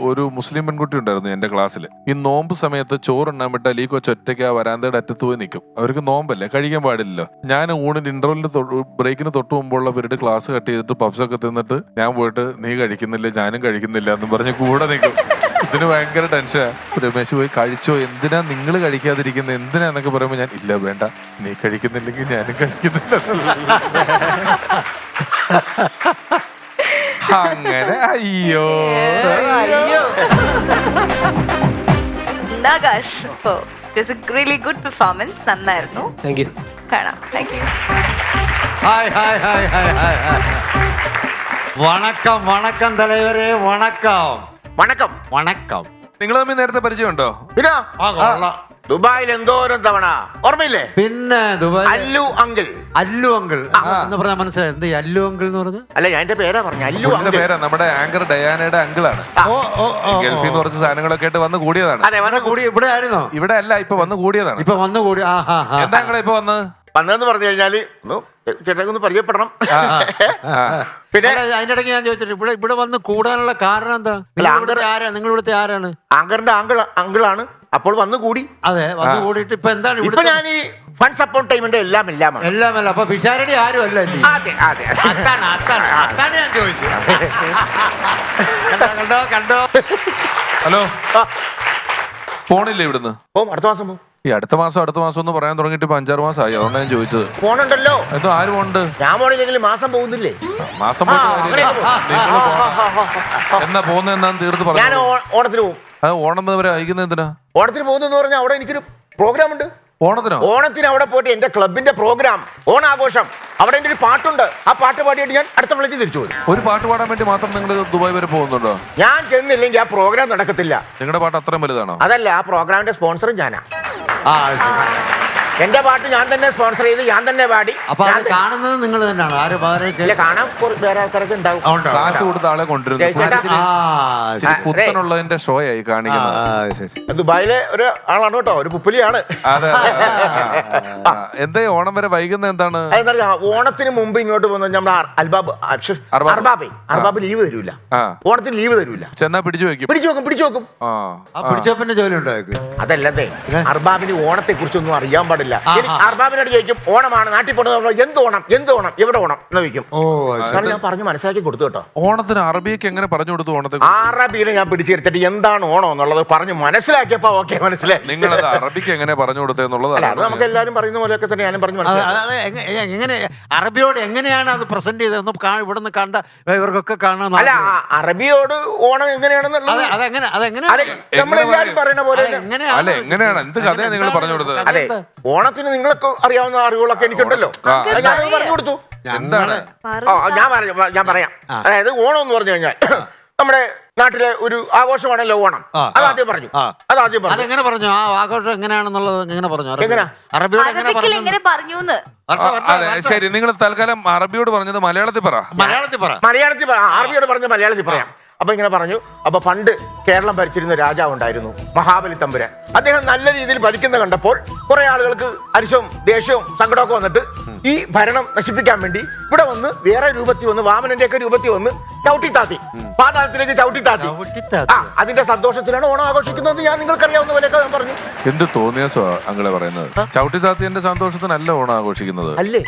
ഒരു മുസ്ലിം പെൺകുട്ടി ഉണ്ടായിരുന്നു എന്റെ ക്ലാസ്സിൽ. ഈ നോമ്പ് സമയത്ത് ചോറുണ്ണാൻ വിട്ടാൽ ഈ കൊച്ചൊറ്റയ്ക്ക് ആ വരാന്തയുടെ അറ്റത്ത് പോയി നിൽക്കും. അവർക്ക് നോമ്പല്ലേ, കഴിക്കാൻ പാടില്ലല്ലോ. ഞാൻ ഊണിന് ഇന്റർവെല്ലിന് ബ്രേക്കിന് തൊട്ട് മുമ്പുള്ള പീരീഡ് ക്ലാസ് കട്ട് ചെയ്തിട്ട് പഫ്സൊക്കെ തിന്നിട്ട് ഞാൻ പോയിട്ട് നീ കഴിക്കുന്നില്ല ഞാനും കഴിക്കുന്നില്ല എന്ന് പറഞ്ഞ് കൂടെ നിൽക്കും. ഇതിന് ഭയങ്കര ടെൻഷനാ. രമേശ് പോയി കഴിച്ചോ, എന്തിനാ നിങ്ങൾ കഴിക്കാതിരിക്കുന്നത്, എന്തിനാ എന്നൊക്കെ പറയുമ്പോൾ ഞാൻ ഇല്ല വേണ്ട, നീ കഴിക്കുന്നില്ലെങ്കിൽ ഞാനും കഴിക്കുന്നില്ല. അങ്ങനെ അയ്യോ Nagash, it was a really good performance. നന്നായിരുന്നു. Thank you. കാണാം. Thank you. Hi hi hi hi hi hi. വണക്കം വണക്കം തലവരെ, വണക്കം വണക്കം. വണക്കം. നിങ്ങൾ തമ്മിൽ നേരത്തെ പരിചയമുണ്ടോ? പിന്നെ ആ, കൊള്ളാം. ദുബായിൽ എന്തോരം തവണ ഓർമ്മയില്ലേ? പിന്നെ Dubai Allu uncle. Allu uncle എന്ന് പറഞ്ഞാൽ മനസ്സിലായി. എന്ത് അല്ലു അങ്കിൾ എന്ന് പറഞ്ഞത്? അല്ല, ഞാൻ എന്റെ പേരാ പറഞ്ഞ അല്ലു പുള്ളിയുടെ അങ്കിൾ. പേരാ നമ്മുടെ ആങ്കർ ഡയാനയുടെ അങ്കിളാണ്. ഓ ഓ ഓ, ഗൾഫിൽ നിന്ന് കുറച്ച് സാധനങ്ങളൊക്കെ ആയിട്ട് വന്ന് കൂടിയതാണ്. അതെ, ഇവിടെ കൂടി ഇവിടെ ആയിരുന്നോ? ഇവിടെ അല്ല, ഇപ്പൊ വന്ന് കൂടിയതാണ്. ഇപ്പൊ വന്നു കൂടി. ആ ഹാ ഹാ. എന്താ നിങ്ങളെ ഇപ്പൊ വന്നത്? വന്നതെന്ന് പറഞ്ഞു കഴിഞ്ഞാല് ചേട്ടനൊക്കെ ഒന്ന് പരിചയപ്പെടണം. പിന്നെ അതിന്റെ ഇടയ്ക്ക് ഞാൻ ചോദിച്ചിട്ട് ഇവിടെ വന്ന് കൂടാനുള്ള കാരണം എന്താ? നിങ്ങൾ ഇവിടുത്തെ ആരാണ്? ആങ്കറിന്റെ അങ്കിളാണ്. അപ്പോൾ വന്ന് കൂടി. അതെ, വന്ന് കൂടിയിട്ട് ഇപ്പൊ എന്താണ് ഇപ്പൊ ഞാൻ ഈ ഫണ്ട് സപ്പോർട്ട് ടൈമിന്റെ എല്ലാമാണ്. എല്ലാമല്ല. അപ്പൊ പിഷാരടി ആരും അല്ല. അതെ അതെ. അതാണ് ഞാൻ ചോദിച്ചത്. കണ്ടോ കണ്ടോ. ഹലോ, ഫോണില്ലേ ഇവിടുന്ന്? ഓ, അടുത്ത മാസം പോകും. ഈ അടുത്ത മാസം എന്ന് പറയാൻ തുടങ്ങിയിട്ട് ഇപ്പൊ 5-6 മാസമായി. അതുകൊണ്ടാണ് ഞാൻ ചോദിച്ചത്. ഫോണുണ്ടല്ലോ. എന്തോ ആരും ഉണ്ട്. ഞാൻ പോണില്ലെങ്കിൽ മാസം പോകുന്നില്ലേ? മാസം പോയിട്ട് കാര്യമില്ല. നിങ്ങള് പോണം. എന്നാ പോകുന്ന എന്നാന്ന് തീർത്ത് ഞാൻ പറഞ്ഞു. ഓണത്തിന് പോകും. അത് ഓണം വരെ അയക്കുന്നത് എന്തിനാ? ഓണത്തിന് പോകുന്നെന്ന് പറഞ്ഞാൽ അവിടെ എനിക്കൊരു പ്രോഗ്രാം ഉണ്ട്. ഓണത്തിനോ? ഓണത്തിന് അവിടെ പോയിട്ട് എന്റെ ക്ലബിന്റെ പ്രോഗ്രാം, ഓണാഘോഷം. അവിടെ എന്റെ ഒരു പാട്ടുണ്ട്. ആ പാട്ട് പാടിയിട്ട് ഞാൻ അടുത്ത വിളിച്ച് തിരിച്ചു പോയി. ഒരു പാട്ട് പാടാൻ വേണ്ടി മാത്രം നിങ്ങൾ ദുബായ് വരെ പോകുന്നുണ്ടോ? ഞാൻ ചെന്നില്ലെങ്കിൽ ആ പ്രോഗ്രാം നടക്കത്തില്ല. നിങ്ങളുടെ പാട്ട് അത്രയും വലുതാണോ? അതല്ല, ആ പ്രോഗ്രാമിന്റെ സ്പോൺസറും ഞാനാ. ആ, എന്റെ പാട്ട് ഞാൻ തന്നെ സ്പോൺസർ ചെയ്ത് ഞാൻ തന്നെ പാടി. അപ്പൊ അത് കാണുന്നത് നിങ്ങൾ തന്നെയാണ്? ആരും ഇല്ല, കാണാൻ വേറെ ആൾക്കാരൊക്കെ ഉണ്ടാവും. കാശ് കൊടുത്ത ആളെ കൊണ്ടുവരുന്നു. പുത്തനുള്ളതിന്റെ ഷോ ആയി കാണിക്കുന്നത്. ദുബായിലെ ഒരു ആളാണ് കേട്ടോ, ഒരു പുപ്പലിയാണ്. അതെ. എന്താ ഓണം വരെ വൈകുന്ന എന്താണ്? അതെന്താ, ഓണത്തിന് മുമ്പ് ഇങ്ങോട്ട് പോകുന്നത് നമ്മൾ അർബാബ് ലീവ് തരൂല. ഓണത്തിന് ലീവ് തരൂല. ചെന്നാ പിടിച്ചു വെക്കും. പിടിച്ചു വെക്കും. പിടിച്ചപ്പന്റെ ജോലി ഉണ്ടായത് അതല്ലേ, അർബാബിന് ഓണത്തെ കുറിച്ചൊന്നും അറിയാൻ പാടില്ല. അർബാബിനോട് ചോദിക്കും, ഓണമാണ് നാട്ടിൽ പോകുന്നത്, എന്ത് ഓണം എവിടെ ഓണം എന്ന് ചോദിക്കും. ഞാൻ പറഞ്ഞു മനസ്സിലാക്കി കൊടുത്തു കേട്ടോ. ഓണത്തിന് അറബിയൊക്കെ എങ്ങനെ പറഞ്ഞു കൊടുത്തു? ഓണത്തെ അറബിനെ ഞാൻ പിടിച്ചെടുത്തിട്ട് എന്താണ് ഓണം എന്നുള്ളത് പറഞ്ഞ് മനസ്സിലാക്കിയപ്പോ ഓക്കെ മനസ്സിലായി. നിങ്ങളത് അറബിക്ക് എങ്ങനെ പറഞ്ഞു കൊടുത്തെന്നുള്ളത് അത് നമുക്ക് എല്ലാവരും പറയുന്ന പോലെയൊക്കെ തന്നെ ഞാനും പറഞ്ഞു മനസ്സിലായി. എങ്ങനെ അറബിയോട് എങ്ങനെയാണ് അത് പ്രസന്റ് ചെയ്തത്? ഒന്ന് ഇവിടുന്ന് കണ്ട ഇവർക്കൊക്കെ കാണാൻ. അല്ല, അറബിയോട് ഓണം എങ്ങനെയാണെന്നുള്ളത് നമ്മളെല്ലാരും പറയുന്ന പോലെ അല്ല, എങ്ങനെയാണ് എന്ത് കഥയാണ് നിങ്ങൾ പറഞ്ഞു കൊടുത്തത്? അതെ, ഓണത്തിന് നിങ്ങൾക്ക് അറിയാവുന്ന അറിവുകളൊക്കെ എനിക്കുണ്ടല്ലോ. ഞാൻ പറഞ്ഞു കൊടുത്തു. എന്താണ്? ഞാൻ പറയാം. അതായത് ഓണം എന്ന് പറഞ്ഞു കഴിഞ്ഞാൽ നമ്മുടെ നാട്ടിലെ ഒരു ആഘോഷമാണല്ലോ ഓണം. അതാദ്യം പറഞ്ഞു. അതെങ്ങനെ പറഞ്ഞു? ആ ആഘോഷം എങ്ങനെയാണെന്നുള്ളത് എങ്ങനെ പറഞ്ഞു? അറബിയോട് എങ്ങനെ പറഞ്ഞു? അതെ, ശരി. നിങ്ങൾ തൽക്കാലം അറബിയോട് പറഞ്ഞത് മലയാളത്തിൽ പറ. അറബിയോട് പറഞ്ഞ മലയാളത്തിൽ പറയാം. അപ്പൊ ഇങ്ങനെ പറഞ്ഞു. അപ്പൊ പണ്ട് കേരളം ഭരിച്ചിരുന്ന രാജാവ് ഉണ്ടായിരുന്നു, മഹാബലി തമ്പുരാൻ. അദ്ദേഹം നല്ല രീതിയിൽ ഭരിക്കുന്ന കണ്ടപ്പോൾ കുറെ ആളുകൾക്ക് അരിശവും ദേഷ്യവും സങ്കടമൊക്കെ വന്നിട്ട് ഈ ഭരണം നശിപ്പിക്കാൻ വേണ്ടി ഇവിടെ വന്ന് വേറെ രൂപത്തിൽ വന്ന്, വാമനന്റെ ഒക്കെ രൂപത്തിൽ വന്ന് ചവിട്ടിത്താത്തി, പാതാളത്തിലേക്ക് ചവിട്ടിത്താത്തി. അതിന്റെ സന്തോഷത്തിലാണ് ഓണം ആഘോഷിക്കുന്നത്. ഞാൻ നിങ്ങൾക്കറിയാവുന്ന പോലെയൊക്കെ ഞാൻ പറഞ്ഞു. എന്ത് തോന്നിയാസോ അങ്ങളെ പറയുന്നത്? ചവിട്ടിത്താത്തിയന്റെ സന്തോഷത്തിനല്ല ഓണം ആഘോഷിക്കുന്നത്. അല്ലേ?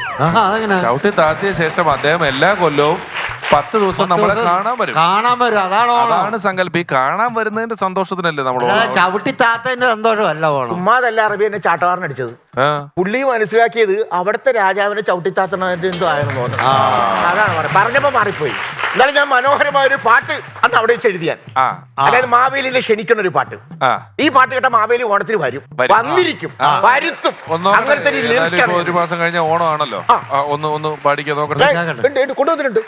ചവിട്ടിത്താത്തിയ ശേഷം അദ്ദേഹം എല്ലാ കൊല്ലവും 10 ദിവസം നമ്മളെ കാണാൻ വരും. അതാണ് ഓണം. അതാണ് സങ്കല്പം. ഈ കാണാൻ വരുന്നതിന്റെ സന്തോഷത്തിനല്ലേ നമ്മൾ ചവിട്ടി താത്തതിന്റെ സന്തോഷമല്ല ഓണം. ഉമ്മാതല്ല അറബി എന്നെ ചാട്ടവാറിനടിച്ചത്. പുള്ളി മനസ്സിലാക്കിയത് അവിടുത്തെ രാജാവിനെ ചവിട്ടിത്താത്തണതിന്റെ എന്തോ ആയെന്ന് തോന്നുന്നു. അതാണ് പറഞ്ഞപ്പോ മാറിപ്പോയി. എന്നാലും ഞാൻ മനോഹരമായ ഒരു പാട്ട് അന്ന് അവിടെ വെച്ച് എഴുതിയാൽ, അതായത് മാവേലിനെ ക്ഷണിക്കുന്ന ഒരു പാട്ട്. ഈ പാട്ട് കേട്ട മാവേലി ഓണത്തിന് വരും, വന്നിരിക്കും, വരുത്തും. അങ്ങനത്തെ ഒരു മാസം കഴിഞ്ഞ ഓണം ആണല്ലോ. ഒന്ന് പാടിക്കാൻ നോക്കട്ടെ. കൊണ്ടുവന്നിട്ടുണ്ട്.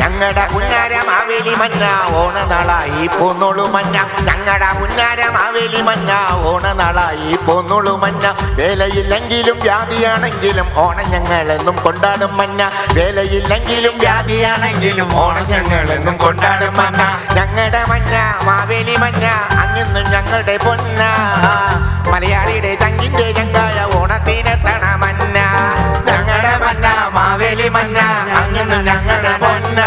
ഞങ്ങടെ പുന്നാര മാവേലി മന്ന ഓണനാളായി പോന്നോളൂ മന്ന. ഞങ്ങടെ പുന്നാര മാവേലി മന്ന ഓണനാളായി പോന്നോളൂ മന്ന. വേലയില്ലെങ്കിലും വ്യാധിയാണെങ്കിലും ഓണം ഞങ്ങളെന്നും കൊണ്ടാടും മന്ന. വേലയില്ലെങ്കിലും വ്യാധിയാണെങ്കിലും ഓണം ഞങ്ങളെന്നും കൊണ്ടാടും മന്ന. ഞങ്ങടെ മന്ന മാവേലി മന്ന അങ്ങെന്നും ഞങ്ങളുടെ പൊന്ന. മലയാളിയുടെ തങ്കിന്റെ ചങ്കായ ഓണത്തിനെത്തണ മന്ന. ഞങ്ങളുടെ മന്ന മാവേലി മന്ന അങ്ങെന്നും ഞങ്ങളുടെ പൊന്ന.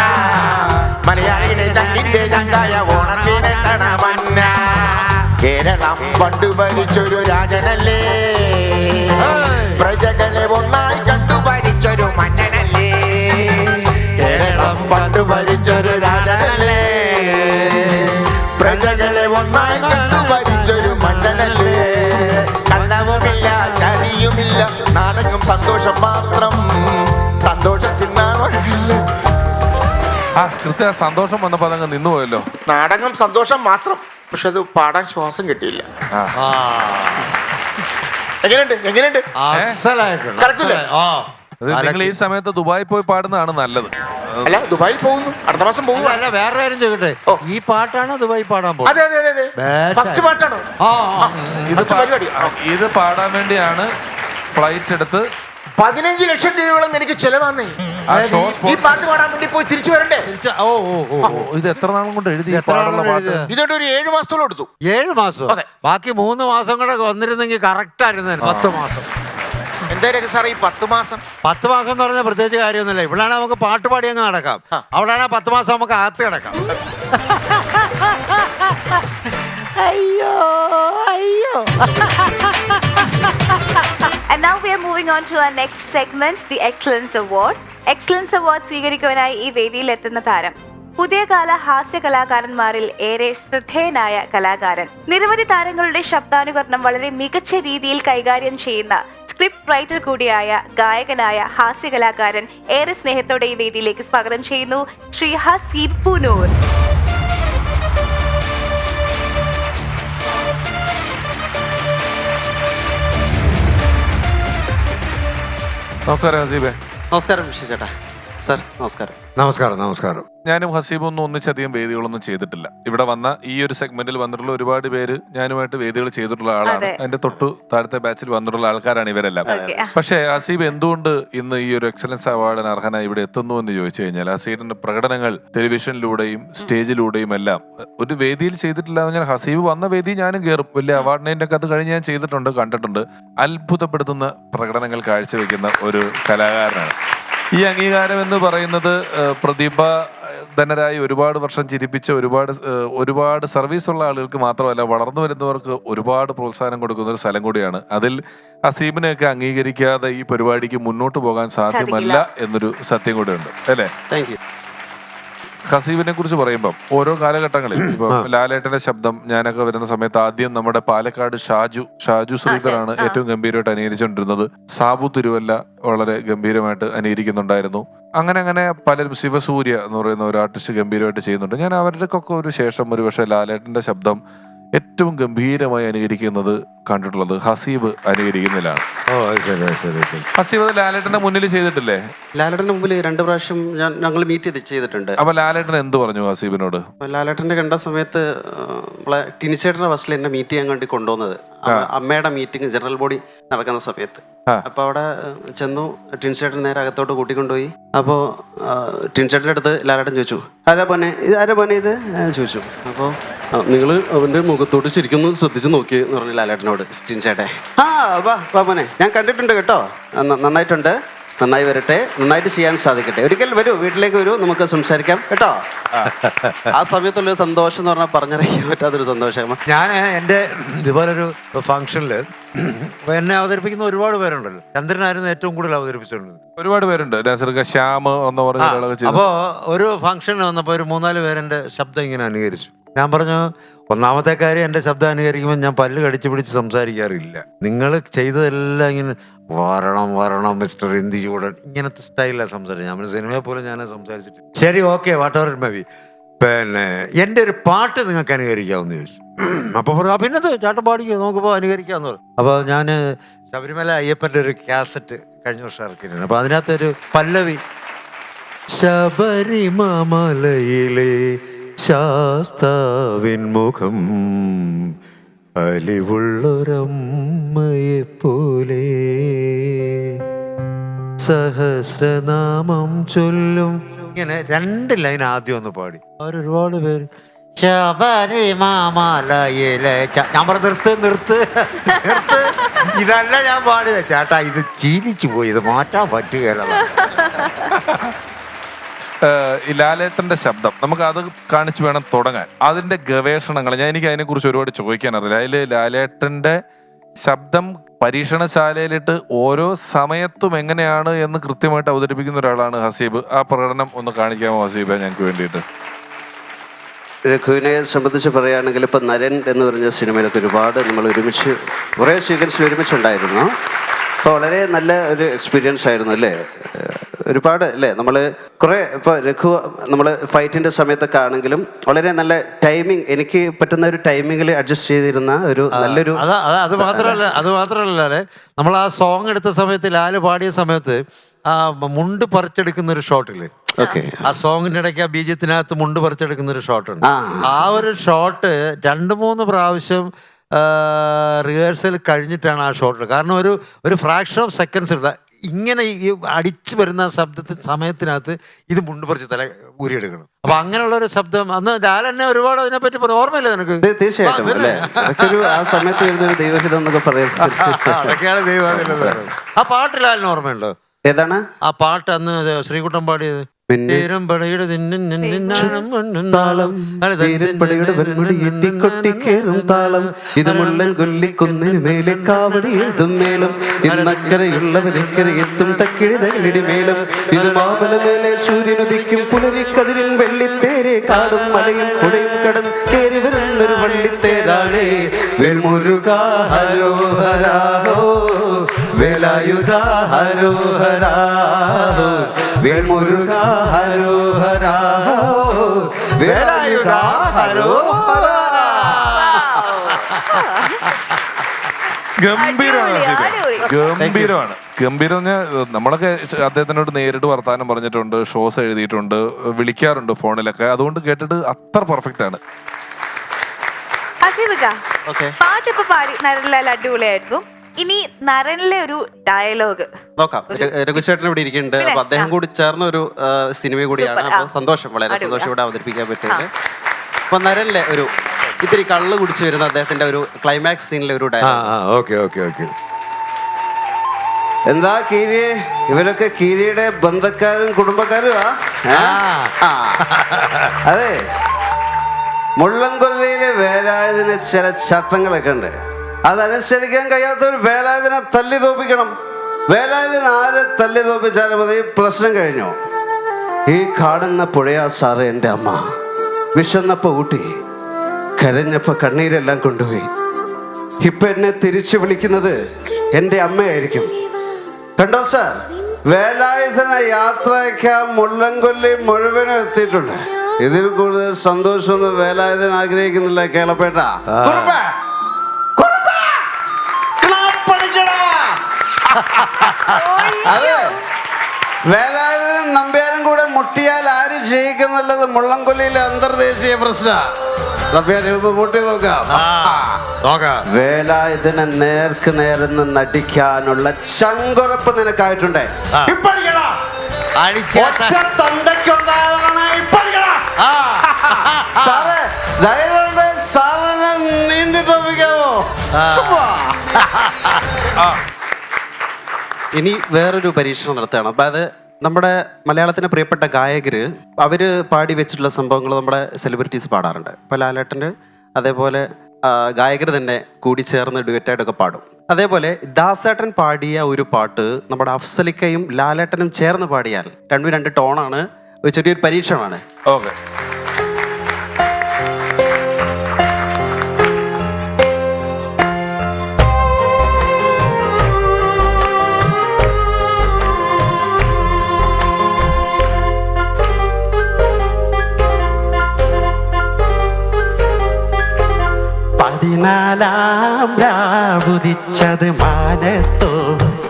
മലയാളിയുടെ തങ്കിന്റെ ചങ്കായ ഓണത്തിനെത്തണ മന്ന. കേരളം പണ്ടു ഭരിച്ചൊരു രാജനല്ലേ, പ്രജകളെ ഒന്നായി കണ്ടു ഭരിച്ചൊരു മന്നനല്ലേ. കേരളം പണ്ടു ഭരിച്ചൊരു രാജനല്ലേ, പ്രജകളെ ഒന്നായി കണ്ടു ഭരിച്ചൊരു മന്നനല്ലേ. കള്ളവുമില്ല ചതിയുമില്ല നാടകം സന്തോഷം മാത്രം. സന്തോഷത്തിനാണോ കൃത്യ സന്തോഷം വന്നപ്പോ അതങ്ങ് നിന്നുപോയല്ലോ. നാടകം സന്തോഷം മാത്രം, പക്ഷെ അത് പാടാൻ ശ്വാസം കിട്ടിയില്ല. എങ്ങനെയുണ്ട്? നിങ്ങൾ ഈ സമയത്ത് ദുബായിൽ പോയി പാടുന്നതാണ് നല്ലത്. അല്ല, ദുബായിൽ പോകുന്നു, അടുത്ത മാസം പോകുന്നു. അല്ല, വേറെ കാര്യം ചോദിക്കട്ടെ, ഈ പാട്ടാണ് ദുബായി പാടാൻ പോകുന്നത്? അതെ അതെ അതെ, ഫസ്റ്റ് പാട്ടാണ് പരിപാടി. ഇത് പാടാൻ വേണ്ടിയാണ് ഫ്ലൈറ്റ് എടുത്ത് 15 ലക്ഷം രൂപയോളം എനിക്ക് ചെലവാന്നേ. ഈ പാട്ട് പാടാൻ വേണ്ടി പോയി തിരിച്ചു വരണ്ടേ? ഇത് എത്ര നാളും കൊണ്ട് എഴുതി? ഇതോട്ട് ഒരു 7 മാസത്തോളം എടുത്തു. 7 മാസം? ബാക്കി 3 മാസം കൂടെ വന്നിരുന്നെങ്കിൽ കറക്റ്റ് ആയിരുന്നു. 10 മാസം. എന്തായാലും സാറേ ഈ 10 മാസം 10 മാസം എന്ന് പറഞ്ഞാൽ പ്രത്യേകിച്ച് കാര്യമൊന്നുമില്ല. ഇവിടെയാണ് നമുക്ക് പാട്ട് പാടി അങ്ങ് നടക്കാം. അവിടെയാണ് 10 മാസം നമുക്ക് അകത്ത് കിടക്കാം. അയ്യോ അയ്യോ. And now we are moving on to our next segment, the Excellence Award. Excellence Award സ്വീകരിക്കുവാനായി ഈ വേദിയിൽ എത്തുന്ന താരം പുതിയ കാല ഹാസ്യ കലാകാരന്മാരിൽ ഏറെ ശ്രദ്ധേയനായ കലാകാരൻ. നിരവധി താരങ്ങളുടെ ശബ്ദാനുകരണം വളരെ മികച്ച രീതിയിൽ കൈകാര്യം ചെയ്യുന്ന സ്ക്രിപ്റ്റ് റൈറ്റർ കൂടിയായ ഗായകനായ ഹാസ്യ കലാകാരൻ ഏറെ സ്നേഹത്തോടെ ഈ വേദിയിലേക്ക് സ്വാഗതം ചെയ്യുന്നു ശ്രീ ഹസീബ് പൂനൂർ. നമസ്കാരം ഹസീബേ. നമസ്കാരം ഋഷി ചേട്ടാ. സാർ നമസ്കാരം. നമസ്കാരം. ഞാനും ഹസീബും ഒന്നും ഒന്നിച്ചധികം വേദികളൊന്നും ചെയ്തിട്ടില്ല. ഇവിടെ വന്ന ഈ ഒരു സെഗ്മെന്റിൽ വന്നിട്ടുള്ള ഒരുപാട് പേര് ഞാനുമായിട്ട് വേദികൾ ചെയ്തിട്ടുള്ള ആളാണ്. എന്റെ തൊട്ടു താഴത്തെ ബാച്ചിൽ വന്നിട്ടുള്ള ആൾക്കാരാണ് ഇവരെല്ലാം. പക്ഷേ ഹസീബ് എന്തുകൊണ്ട് ഇന്ന് ഈ ഒരു എക്സലൻസ് അവാർഡിന് അർഹനായി ഇവിടെ എത്തുന്നു എന്ന് ചോദിച്ചു കഴിഞ്ഞാൽ, ഹസീബിന്റെ പ്രകടനങ്ങൾ ടെലിവിഷനിലൂടെയും സ്റ്റേജിലൂടെയും എല്ലാം ഒരു വേദിയിൽ ചെയ്തിട്ടില്ല എന്ന് പറഞ്ഞാൽ, ഹസീബ് വന്ന വേദി ഞാനും കയറും. വലിയ അവാർഡിന്റെ ഒക്കെ അത് കഴിഞ്ഞ് ഞാൻ ചെയ്തിട്ടുണ്ട്, കണ്ടിട്ടുണ്ട്. അത്ഭുതപ്പെടുത്തുന്ന പ്രകടനങ്ങൾ കാഴ്ചവെക്കുന്ന ഒരു കലാകാരനാണ്. ഈ അംഗീകാരം എന്ന് പറയുന്നത് പ്രതിഭാധനരായി ഒരുപാട് വർഷം ചിരിപ്പിച്ച ഒരുപാട് സർവീസ് ഉള്ള ആളുകൾക്ക് മാത്രമല്ല, വളർന്നു വരുന്നവർക്ക് ഒരുപാട് പ്രോത്സാഹനം കൊടുക്കുന്ന ഒരു സ്ഥലം കൂടിയാണ്. അതിൽ ഹസീബിനെയൊക്കെ അംഗീകരിക്കാതെ ഈ പരിപാടിക്ക് മുന്നോട്ട് പോകാൻ സാധ്യമല്ല എന്നൊരു സത്യം കൂടെയുണ്ട്, അല്ലേ? Thank you. ഹസീബിനെ കുറിച്ച് പറയുമ്പം ഓരോ കാലഘട്ടങ്ങളിൽ ഇപ്പൊ ലാലേട്ടന്റെ ശബ്ദം ഞാനൊക്കെ വരുന്ന സമയത്ത് ആദ്യം നമ്മുടെ പാലക്കാട് ഷാജു ശ്രീധറാണ് ഏറ്റവും ഗംഭീരമായിട്ട് അനുകരിച്ചുകൊണ്ടിരുന്നത്. സാബു തിരുവല്ല വളരെ ഗംഭീരമായിട്ട് അനുകരിക്കുന്നുണ്ടായിരുന്നു. അങ്ങനെ പലരും, ശിവസൂര്യ എന്ന് പറയുന്ന ഒരു ആർട്ടിസ്റ്റ് ഗംഭീരമായിട്ട് ചെയ്യുന്നുണ്ട്. ഞാൻ അവരുടെയൊക്കെ ഒരു ശേഷം ഒരുപക്ഷെ ലാലേട്ടന്റെ ശബ്ദം ഏറ്റവും ഗംഭീരമായി അനുകരിക്കുന്നത് കണ്ടിട്ടുള്ളത് ഹസീബ് അനുകരിക്കുന്നതിലാണ്. ഹസീബ് അത് ലാലേട്ടന്റെ മുന്നിൽ ചെയ്തിട്ടില്ലേ? ലാലേട്ടന്റെ മുമ്പിൽ 2 പ്രാവശ്യം ഞങ്ങൾ മീറ്റ് ചെയ്തിട്ടുണ്ട്. അപ്പൊ ലാലേട്ടൻ എന്ത് പറഞ്ഞു ഹസീബിനോട്? ലാലേട്ടന്റെ കണ്ട സമയത്ത് നമ്മളെ ടിനിച്ചേട്ടന്റെ ഫസ്റ്റിൽ എന്നെ മീറ്റ് ചെയ്യാൻ വേണ്ടി കൊണ്ടുവന്നത് അമ്മയുടെ മീറ്റിംഗ് ജനറൽ ബോഡി നടക്കുന്ന സമയത്ത്. അപ്പൊ അവിടെ ചെന്നു, ടിൻചേട്ടൻ നേരെ അകത്തോട്ട് കൂട്ടിക്കൊണ്ടുപോയി. അപ്പോൾ ടിൻചേട്ടൻ്റെ അടുത്ത് ലാലേട്ടൻ ചോദിച്ചു, ആരാ പോനെ ഇത് ചോദിച്ചു. അപ്പോൾ നിങ്ങൾ അവന്റെ മുഖത്തോട്ട് ശരിക്കും ശ്രദ്ധിച്ചു നോക്കി എന്ന് പറഞ്ഞു ലാലേട്ടനോട് ടിൻചേട്ടെ. വാ പോനെ, ഞാൻ കണ്ടിട്ടുണ്ട് കേട്ടോ, നന്നായിട്ടുണ്ട്. നന്നായി വരട്ടെ, നന്നായിട്ട് ചെയ്യാൻ സാധിക്കട്ടെ. ഒരിക്കൽ വരൂ, വീട്ടിലേക്ക് വരൂ, നമുക്ക് സംസാരിക്കാം കേട്ടോ. ആ സമയത്തുള്ളൊരു സന്തോഷം എന്ന് പറഞ്ഞാൽ പറഞ്ഞറിയിക്കാൻ പറ്റാത്തൊരു സന്തോഷം. ഞാൻ എൻ്റെ ഇതുപോലൊരു ഫംഗ്ഷനിൽ എന്നെ അവതരിപ്പിക്കുന്ന ഒരുപാട് പേരുണ്ടല്ലോ. ചന്ദ്രനായിരുന്നു ഏറ്റവും കൂടുതൽ അവതരിപ്പിച്ചിട്ടുണ്ട്. ഒരുപാട് പേരുണ്ട്. നസർക്ക, ശ്യാം എന്ന് പറഞ്ഞ ഒരാളൊക്കെ ചെയ്തു. അപ്പോൾ ഒരു ഫംഗ്ഷന് വന്നപ്പോൾ ഒരു 3-4 പേരെൻ്റെ ശബ്ദം ഇങ്ങനെ അനുകരിച്ചു. ഞാൻ പറഞ്ഞു, ഒന്നാമത്തെ കാര്യം എൻ്റെ ശബ്ദം അനുകരിക്കുമ്പോൾ ഞാൻ പല്ല് കടിച്ചു പിടിച്ച് സംസാരിക്കാറില്ല. നിങ്ങൾ ചെയ്തതെല്ലാം ഇങ്ങനെ വരണം മിസ്റ്റർ ഇന്ത്യ ചൂടൻ, ഇങ്ങനത്തെ സ്റ്റൈലാണ് സംസാരിച്ചത്. നമ്മൾ സിനിമയെ പോലും ഞാൻ സംസാരിച്ചിട്ട് ശരി okay what ever it may be, പിന്നെ എൻ്റെ ഒരു പാട്ട് നിങ്ങൾക്ക് അനുകരിക്കാമെന്ന് ചോദിച്ചു. അപ്പോൾ പറഞ്ഞു പിന്നത് ചാട്ടം പാടിക്കോ, നമുക്കിപ്പോൾ അനുകരിക്കാമെന്ന് പറഞ്ഞു. അപ്പോൾ ഞാൻ ശബരിമല അയ്യപ്പൻ്റെ ഒരു കാസറ്റ് കഴിഞ്ഞ വർഷം ഇറക്കിയിട്ടുണ്ട്. അപ്പോൾ അതിനകത്തൊരു പല്ലവി, ശബരിമലയിലെ ശാസ്താവിൻ മുഖം അലിവുള്ളൊരമ്മയെ പോലെ സഹസ്രനാമം ചൊല്ലും, ഇങ്ങനെ 2 ലൈൻ ആദ്യം ഒന്ന് പാടി. അവരൊരുപാട് പേര് ശബരിമലയിലെ ഞാൻ പറഞ്ഞു നിർത്ത് ഇതല്ല ഞാൻ പാടിയത്. ചേട്ടാ ഇത് ചീനിച്ചു പോയി, ഇത് മാറ്റാൻ പറ്റുകയല്ല. ഈ ലാലേട്ടന്റെ ശബ്ദം നമുക്ക് അത് കാണിച്ച് വേണം തുടങ്ങാൻ. അതിന്റെ ഗവേഷണങ്ങൾ എനിക്ക് അതിനെക്കുറിച്ച് ഒരുപാട് ചോദിക്കാനറിയില്ല. അതിൽ ലാലേട്ടന്റെ ശബ്ദം പരീക്ഷണശാലയിലിട്ട് ഓരോ സമയത്തും എങ്ങനെയാണ് എന്ന് കൃത്യമായിട്ട് അവതരിപ്പിക്കുന്ന ഒരാളാണ് ഹസീബ്. ആ പ്രകടനം ഒന്ന് കാണിക്കാമോ ഹസീബ് ഞങ്ങൾക്ക് വേണ്ടിയിട്ട്? രഘുവിനെ സംബന്ധിച്ച് പറയുകയാണെങ്കിൽ ഇപ്പം നരൻ എന്ന് പറഞ്ഞ സിനിമയിലൊക്കെ ഒരുപാട് നമ്മൾ ഒരുമിച്ച് കുറേ സീക്വൻസിൽ ഒരുമിച്ചുണ്ടായിരുന്നു. അപ്പോൾ വളരെ നല്ല ഒരു എക്സ്പീരിയൻസ് ആയിരുന്നു അല്ലേ? ഒരുപാട് അല്ലേ നമ്മൾ കുറേ ഇപ്പോൾ രഘു നമ്മൾ ഫൈറ്റിൻ്റെ സമയത്തൊക്കെ ആണെങ്കിലും വളരെ നല്ല ടൈമിങ്, എനിക്ക് പറ്റുന്ന ഒരു ടൈമിങ്ങിൽ അഡ്ജസ്റ്റ് ചെയ്തിരുന്ന ഒരു നല്ലൊരു അത് മാത്രമല്ല നമ്മൾ ആ സോങ് എടുത്ത സമയത്ത് ലാല് പാടിയ സമയത്ത് ആ മുണ്ട് പറിച്ചെടുക്കുന്ന ഒരു ഷോട്ടില്ലേ, ആ സോങ്ങിന്റെ ഇടയ്ക്ക് ആ ബീജത്തിനകത്ത് മുണ്ട് പറിച്ചെടുക്കുന്ന ഒരു ഷോട്ടുണ്ട്. ആ ഒരു ഷോട്ട് 2-3 പ്രാവശ്യം റിഹേഴ്സൽ കഴിഞ്ഞിട്ടാണ് ആ ഷോട്ട്. കാരണം ഒരു ഫ്രാക്ഷൻ ഓഫ് സെക്കൻഡ്സ് എടുത്ത ഇങ്ങനെ ഈ അടിച്ചു വരുന്ന സമയത്തിനകത്ത് ഇത് മുണ്ട് പറിച്ച് തല ഊരിയെടുക്കണം. അപ്പൊ അങ്ങനെയുള്ള ഒരു ശബ്ദം അന്ന് ലാലെന്നെ ഒരുപാട് അതിനെപ്പറ്റി ഓർമ്മയില്ല നിനക്ക്? തീർച്ചയായിട്ടും അല്ലേ, ആ സമയത്ത് വരുന്നൊരു ദൈവഹിതം എന്നൊക്കെ പറയുന്നത് അതൊക്കെയാണ് ദൈവഹിതം. ആ പാട്ട് ലാലിന് ഓർമ്മയുണ്ടോ? ഏതാണ് ആ പാട്ട്? അന്ന് ശ്രീകുട്ടൻ പാടിയത് പടയുടെ താളം, ഇത് മുള്ളൻ കൊല്ലിക്കൊന്നിനു മേലെ കാവടി എഴുതും മേളം, ഇന്നക്കരയുള്ളവരക്കര എത്തും തക്കിഴി തകിടി മേളം, ഇത് മാമലമേലെ സൂര്യനുദിക്കും പുലരിക്കതിരിൻ വെള്ളിത്തേരെ, കാടും മലയും പുഴയും കടന്ന് കയറി വരുന്നൊരു വള്ളിത്തേരാണേ. വേൽമുരുകാ ഹരോഹരാഹോ, വേലായുധാ ഹരോഹരാഹോ, വേൽമുരുകാ ഹരോഹരാഹോ, വേലായുധാ ഹരോഹരാ. ഗംഭീരമാണ്. ഗംഭീരം നമ്മളൊക്കെ അദ്ദേഹത്തിനോട് നേരിട്ട് വർത്താനം പറഞ്ഞിട്ടുണ്ട്, ഷോസ് എഴുതിയിട്ടുണ്ട്, വിളിക്കാറുണ്ട് ഫോണിലൊക്കെ. അതുകൊണ്ട് കേട്ടിട്ട് അത്ര പെർഫെക്റ്റ് ആണ്. പാട്ടിപ്പോ പാടി നരൻലാൽ അടിപൊളിയായിരുന്നു. ഇനി നരനിലെ ഒരു ഡയലോഗ് നോക്കാം. രഘുചേട്ടൻ ഇവിടെ ഇരിക്കുന്നുണ്ട്, അപ്പൊ അദ്ദേഹം കൂടി ചേർന്ന ഒരു സിനിമ കൂടിയാണ്. അപ്പൊ സന്തോഷം, വളരെ സന്തോഷം ഇവിടെ അവതരിപ്പിക്കാൻ പറ്റിയത്. അപ്പൊ നരനിലെ ഒരു ഇത്തിരി കള്ള് കുടിച്ചു വരുന്ന അദ്ദേഹത്തിന്റെ ഒരു ക്ലൈമാക്സ് സീനിലെ ഒരു ഡയലോഗ്. എന്താ കീരി, ഇവരൊക്കെ കീരിയുടെ ബന്ധക്കാരും കുടുംബക്കാരുമാ? അതെ, മുള്ളംകൊല്ലിയിലെ വേലായുധന് ചില ചട്ടങ്ങളൊക്കെ ഉണ്ട്. അതനുസരിക്കാൻ കഴിയാത്തവർ വേലായുധനെ തല്ലി തോപ്പിക്കണം. വേലായുധൻ ആരെ തല്ലി തോപ്പിച്ചാലും മതി, പ്രശ്നം കഴിഞ്ഞു. ഈ കാണുന്ന പുഴയാ സാറ് എൻ്റെ അമ്മ. വിശന്നപ്പോ ഊട്ടി, കരഞ്ഞപ്പോ കണ്ണീരെല്ലാം കൊണ്ടുപോയി. ഇപ്പൊ എന്നെ തിരിച്ചു വിളിക്കുന്നത് എൻ്റെ അമ്മയായിരിക്കും. കണ്ടോ സാർ, വേലായുധനെ യാത്രയ്ക്കാൻ മുള്ളംകൊല്ലി മുഴുവനും എത്തിയിട്ടുണ്ട്. ഇതിൽ കൂടുതൽ സന്തോഷമൊന്നും വേലായുധൻ ആഗ്രഹിക്കുന്നില്ല. കേളപ്പേട്ട അതെ, വേലായുധനും നമ്പ്യാരും കൂടെ മുട്ടിയാൽ ആര് ജയിക്കുന്നുള്ളത് മുള്ളംകൊല്ലിയിലെ അന്തർദേശീയ പ്രശ്നം. മുട്ടി നോക്കാം. വേലായുധനെ നേർക്ക് നേർന്ന് നടിക്കാനുള്ള ചങ്കുറപ്പ് നിനക്കായിട്ടുണ്ട്. സാറേ ധൈര്യമുണ്ട്, സാറിനെ നീന്തി തോപ്പിക്കാമോ? ഇനി വേറൊരു പരീക്ഷണം നടത്തുകയാണ്. അപ്പം അത് നമ്മുടെ മലയാളത്തിന് പ്രിയപ്പെട്ട ഗായകർ അവർ പാടി വെച്ചിട്ടുള്ള സംഭവങ്ങൾ നമ്മുടെ സെലിബ്രിറ്റീസ് പാടാറുണ്ട്. ഇപ്പോൾ ലാലേട്ടൻ്റെ അതേപോലെ ഗായകർ തന്നെ കൂടി ചേർന്ന് ഡ്യുവറ്റായിട്ടൊക്കെ പാടും. അതേപോലെ ദാസേട്ടൻ പാടിയ ഒരു പാട്ട് നമ്മുടെ അഫ്സലിക്കയും ലാലേട്ടനും ചേർന്ന് പാടിയാൽ രണ്ട് ടോണാണ്, ഒരു ചെറിയൊരു പരീക്ഷണമാണ്. ഓക്കെ. പതിനാലാം രാവുദിച്ചത് മാനത്തോ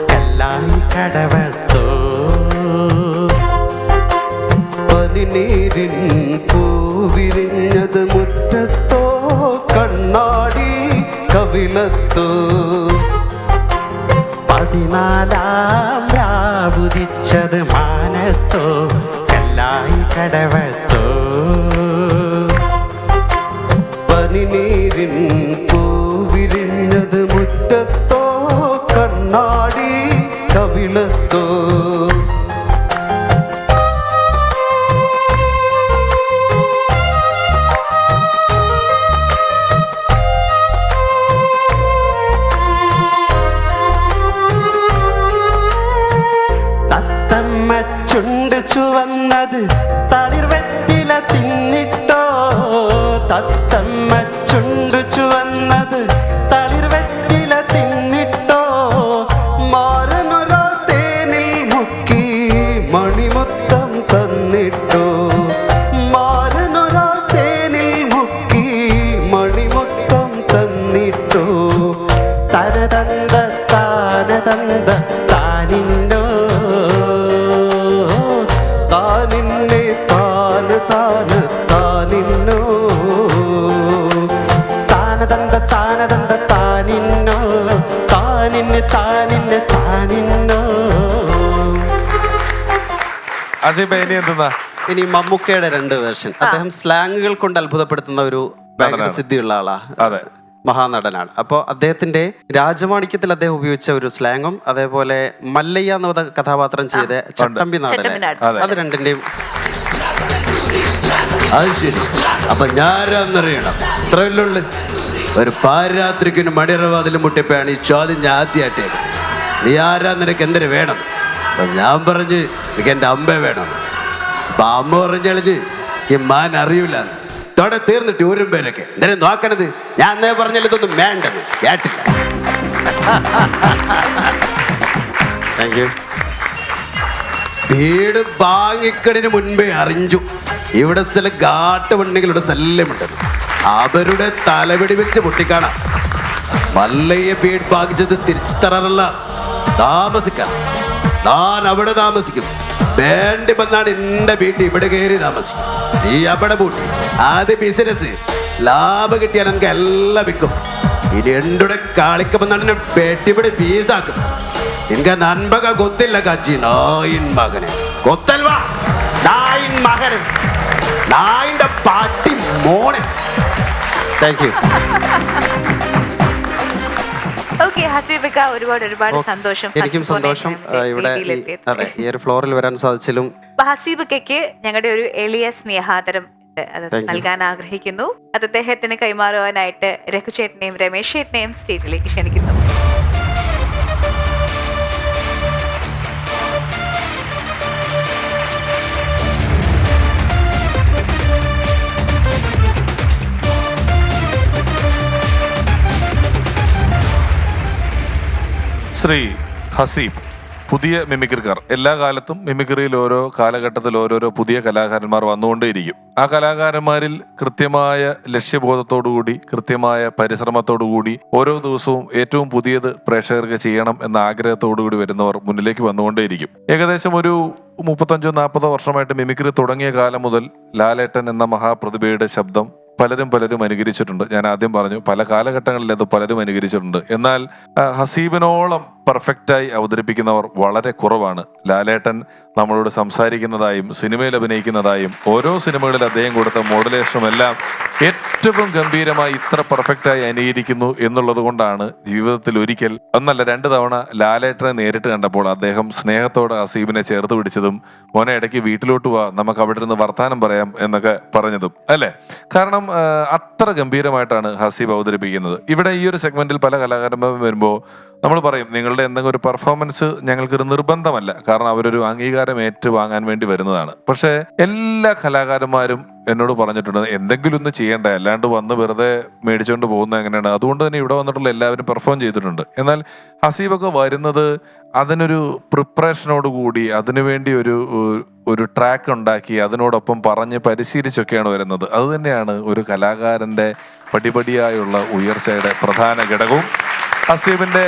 കല്ലായി കടവത്തോ, പനിനീരിൻ പൂവിരിഞ്ഞത് മുറ്റത്തോ കണ്ണാടി കവിളത്തോ. പതിനാലാം രാവുദിച്ചത് മാനത്തോ കല്ലായി കടവത്തോ, പനിനീരിൻ പൂവിരിഞ്ഞത് മുറ്റത്തോ കണ്ണാടി കവിളത്തോ. തത്തമ്മ ചുണ്ട് ചുവന്നത് തളിർവെറ്റില തിന്നിട്ടോ, തത്തമ്മ ചുണ്ട് ചുവന്നത് തളിർവെറ്റില തിന്നിട്ടോ, മാരനൊരാ തേനിൽ മുക്കി മണിമുത്തം തന്നിട്ടോ, മാരനൊരാ തേനിൽ മുക്കി മണിമുത്തം തന്നിട്ടോ. തനതന്ത താനതന്ത താനിന്നോ, താനിന്നെ താന് താന് താനിന്നോ, താനതന്ത താനതന്ത താനിന്നോ, താനിന്ന് താനിന്ന് താനിന്നോ. ആസിഫ് ഇനി എന്തെന്നാ? ഇനി മമ്മൂക്കയുടെ 2 വേർഷൻ. അദ്ദേഹം സ്ലാങ്ങുകൾ കൊണ്ട് അത്ഭുതപ്പെടുത്തുന്ന ഒരു ഭയങ്കര സിദ്ധിയുള്ള ആളാ, അതെ, മഹാനടനാണ്. അപ്പോൾ അദ്ദേഹത്തിന്റെ രാജമാണിക്യത്തിൽ അദ്ദേഹം ഉപയോഗിച്ച ഒരു സ്ലാങ്ങും അതേപോലെ മല്ലയ്യ എന്ന കഥാപാത്രം ചെയ്ത ചട്ടമ്പി നാടൻ, അത് രണ്ടിന്റെയും. അത് ശരി. അപ്പൊ ഞാനാന്നറിയണം, ഇത്രയല്ലുള്ളു. ഒരു പാരാത്രിക്കിന് മണിയറവാതിലും മുട്ടിയപ്പോഴാണ് ഈ ചോദ്യം ഞാൻ ആദ്യമായിട്ട്. നീ ആരാ, നിനക്ക് എന്തിനു വേണം? അപ്പൊ ഞാൻ പറഞ്ഞ് എനിക്ക് എൻ്റെ അമ്മ വേണം. അപ്പൊ അമ്മ പറഞ്ഞളിഞ്ഞ് എനിക്ക് മാൻ അറിയൂല. തോടെ തീർന്നിട്ട് ഊരും പേരൊക്കെ എന്തിനും നോക്കണത്. ഞാൻ എന്നേ പറഞ്ഞാൽ ഇതൊന്നും വേണ്ടത് കേട്ടില്ല. Thank you. വീട് വാങ്ങിക്കണിന് മുൻപേ അറിഞ്ഞു ഇവിടെ ചില കാട്ടുപണ്ണികളുടെ ശല്യമുണ്ടെന്ന്. അവരുടെ തലവെടി വെച്ച് പൊട്ടിക്കാണാം. മല്ലയ്യ വീട് വാങ്ങിച്ചത് തിരിച്ചു തരാറല്ല, താമസിക്കാൻ. ഞാൻ അവിടെ താമസിക്കും. വേണ്ടി വന്നാണ് എന്റെ വീട്ടിൽ ഇവിടെ കയറി താമസിക്കും. നീ അവിടെ പൂട്ടി അത് ബിസിനസ്. ലാഭം കിട്ടിയാൽ എനിക്ക് എല്ലാം വിൽക്കും. ഇനി എന്റെ കാളിക്കുമെന്നാണ് എന്നെ പെട്ടിപിടി പീസാക്കും. എനിക്ക് നൻപക കൊത്തില്ല കാച്ചി. നായിൻ മകന് കൊത്തൽവാ, നായിൻ മകന്, നായിന്റെ പാട്ടി മോനെ. Thank you. ഓക്കെ ഹസീബിക്ക, ഒരുപാട് സന്തോഷം. എനിക്കും സന്തോഷം ഇവിടെ അതെ ഈ ഒരു ഫ്ലോറിൽ വരാൻ സാധിച്ചാലും. ഹസീബിക്കയ്ക്ക് ഞങ്ങളുടെ ഒരു എളിയ സ്നേഹാദരം അത് നൽകാൻ ആഗ്രഹിക്കുന്നു. അത് അദ്ദേഹത്തിന് കൈമാറുവാനായിട്ട് രഘുചേട്ടനെയും രമേശ് ചേട്ടനെയും സ്റ്റേജിലേക്ക് ക്ഷണിക്കുന്നു. ശ്രീ ഹസീബ്, പുതിയ മിമിക്രിക്കാർ. എല്ലാ കാലത്തും മിമിക്രിയിൽ ഓരോ കാലഘട്ടത്തിൽ ഓരോരോ പുതിയ കലാകാരന്മാർ വന്നുകൊണ്ടേയിരിക്കും. ആ കലാകാരന്മാരിൽ കൃത്യമായ ലക്ഷ്യബോധത്തോടുകൂടി കൃത്യമായ പരിശ്രമത്തോടുകൂടി ഓരോ ദിവസവും ഏറ്റവും പുതിയത് പ്രേക്ഷകർക്ക് ചെയ്യണം എന്ന ആഗ്രഹത്തോടുകൂടി വരുന്നവർ മുന്നിലേക്ക് വന്നുകൊണ്ടേയിരിക്കും. ഏകദേശം ഒരു 35-40 വർഷമായിട്ട് മിമിക്രി തുടങ്ങിയ കാലം മുതൽ ലാലേട്ടൻ എന്ന മഹാപ്രതിഭയുടെ ശബ്ദം പലരും അനുകരിച്ചിട്ടുണ്ട്. ഞാൻ ആദ്യം പറഞ്ഞു, പല കാലഘട്ടങ്ങളിൽ അത് പലരും അനുകരിച്ചിട്ടുണ്ട്. എന്നാൽ ഹസീബിനോളം പെർഫെക്റ്റായി അവതരിപ്പിക്കുന്നവർ വളരെ കുറവാണ്. ലാലേട്ടൻ നമ്മളോട് സംസാരിക്കുന്നതായും സിനിമയിൽ അഭിനയിക്കുന്നതായും ഓരോ സിനിമകളിൽ അദ്ദേഹം കൊടുത്ത മോഡുലേഷനും എല്ലാം ഏറ്റവും ഗംഭീരമായി ഇത്ര പെർഫെക്റ്റായി അനുകരിക്കുന്നു എന്നുള്ളത് കൊണ്ടാണ് ജീവിതത്തിൽ ഒരിക്കൽ ഒന്നല്ല 2 തവണ ലാലേട്ടനെ നേരിട്ട് കണ്ടപ്പോൾ അദ്ദേഹം സ്നേഹത്തോടെ ഹസീബിനെ ചേർത്ത് പിടിച്ചതും മോനെ ഇടയ്ക്ക് വീട്ടിലോട്ട് വാ നമുക്ക് അവിടെ ഇരുന്ന് വർത്താനം പറയാം എന്നൊക്കെ പറഞ്ഞതും അല്ലേ. കാരണം അത്ര ഗംഭീരമായിട്ടാണ് ഹസീബ് അവതരിപ്പിക്കുന്നത്. ഇവിടെ ഈ ഒരു സെഗ്മെന്റിൽ പല കലാകാരന്മാരും വരുമ്പോൾ നമ്മൾ പറയും നിങ്ങളുടെ എന്തെങ്കിലും ഒരു പെർഫോമൻസ് ഞങ്ങൾക്കൊരു നിർബന്ധമല്ല, കാരണം അവരൊരു അംഗീകാരം ഏറ്റുവാങ്ങാൻ വേണ്ടി വരുന്നതാണ്. പക്ഷേ എല്ലാ കലാകാരന്മാരും എന്നോട് പറഞ്ഞിട്ടുണ്ട് എന്തെങ്കിലും ഒന്ന് ചെയ്യണ്ടേ, അല്ലാണ്ട് വന്ന് വെറുതെ മേടിച്ചുകൊണ്ട് പോകുന്നത് എങ്ങനെയാണ്. അതുകൊണ്ട് തന്നെ ഇവിടെ വന്നിട്ടുള്ള എല്ലാവരും പെർഫോം ചെയ്തിട്ടുണ്ട്. എന്നാൽ ഹസീബൊക്കെ വരുന്നത് അതിനൊരു പ്രിപ്പറേഷനോട് കൂടി അതിനുവേണ്ടി ഒരു ട്രാക്ക് ഉണ്ടാക്കി അതിനോടൊപ്പം പറഞ്ഞ് പരിശീലിച്ചൊക്കെയാണ് വരുന്നത്. അതുതന്നെയാണ് ഒരു കലാകാരൻ്റെ പടിപടിയായുള്ള ഉയർച്ചയുടെ പ്രധാന ഘടകവും. ഹസീബിന്റെ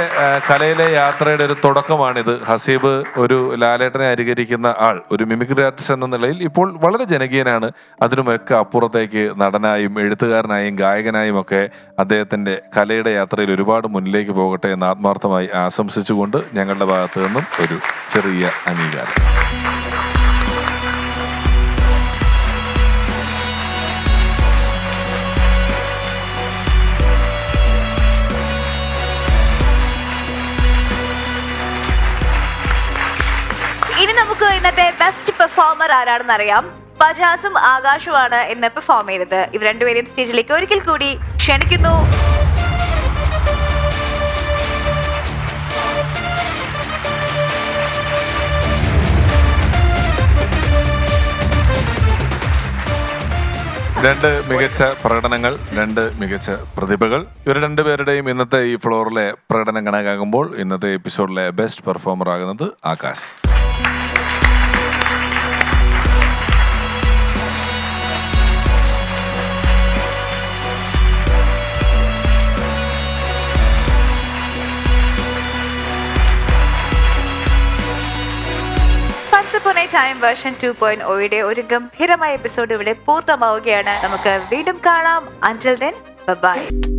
കലയിലെ യാത്രയുടെ ഒരു തുടക്കമാണിത്. ഹസീബ് ഒരു ലാലേട്ടനെ അനുകരിക്കുന്ന ആൾ, ഒരു മിമിക്രി ആർട്ടിസ്റ്റ് എന്ന നിലയിൽ ഇപ്പോൾ വളരെ ജനകീയനാണ്. അതിനുമൊക്കെ അപ്പുറത്തേക്ക് നടനായും എഴുത്തുകാരനായും ഗായകനായും ഒക്കെ അദ്ദേഹത്തിന്റെ കലയുടെ യാത്രയിൽ ഒരുപാട് മുന്നിലേക്ക് പോകട്ടെ എന്ന് ആത്മാർത്ഥമായി ആശംസിച്ചുകൊണ്ട് ഞങ്ങളുടെ ഭാഗത്തു നിന്നും ഒരു ചെറിയ അംഗീകാരം. ഇനി നമുക്ക് ഇന്നത്തെ ബെസ്റ്റ് പെർഫോമർ ആരാണെന്ന് അറിയാം. ഫജാസും ആകാശുമാണ് ഇന്ന് പെർഫോം ചെയ്തത്. ഇവർ രണ്ടുപേരെയും സ്റ്റേജിലേക്ക് ഒരിക്കൽ കൂടി ക്ഷണിക്കുന്നു. രണ്ട് മികച്ച പ്രകടനങ്ങൾ, 2 മികച്ച പ്രതിഭകൾ. ഇവർ 2 പേരുടെയും ഇന്നത്തെ ഈ ഫ്ലോറിലെ പ്രകടനം കണക്കാക്കുമ്പോൾ ഇന്നത്തെ എപ്പിസോഡിലെ ബെസ്റ്റ് പെർഫോമർ ആകുന്നത് ആകാശ്. ടൈം വേർഷൻ 2.0 ഒരു ഗംഭീരമായ എപ്പിസോഡ് ഇവിടെ പൂർണ്ണമാവുകയാണ്. നമുക്ക് വീണ്ടും കാണാം. Until then, bye bye.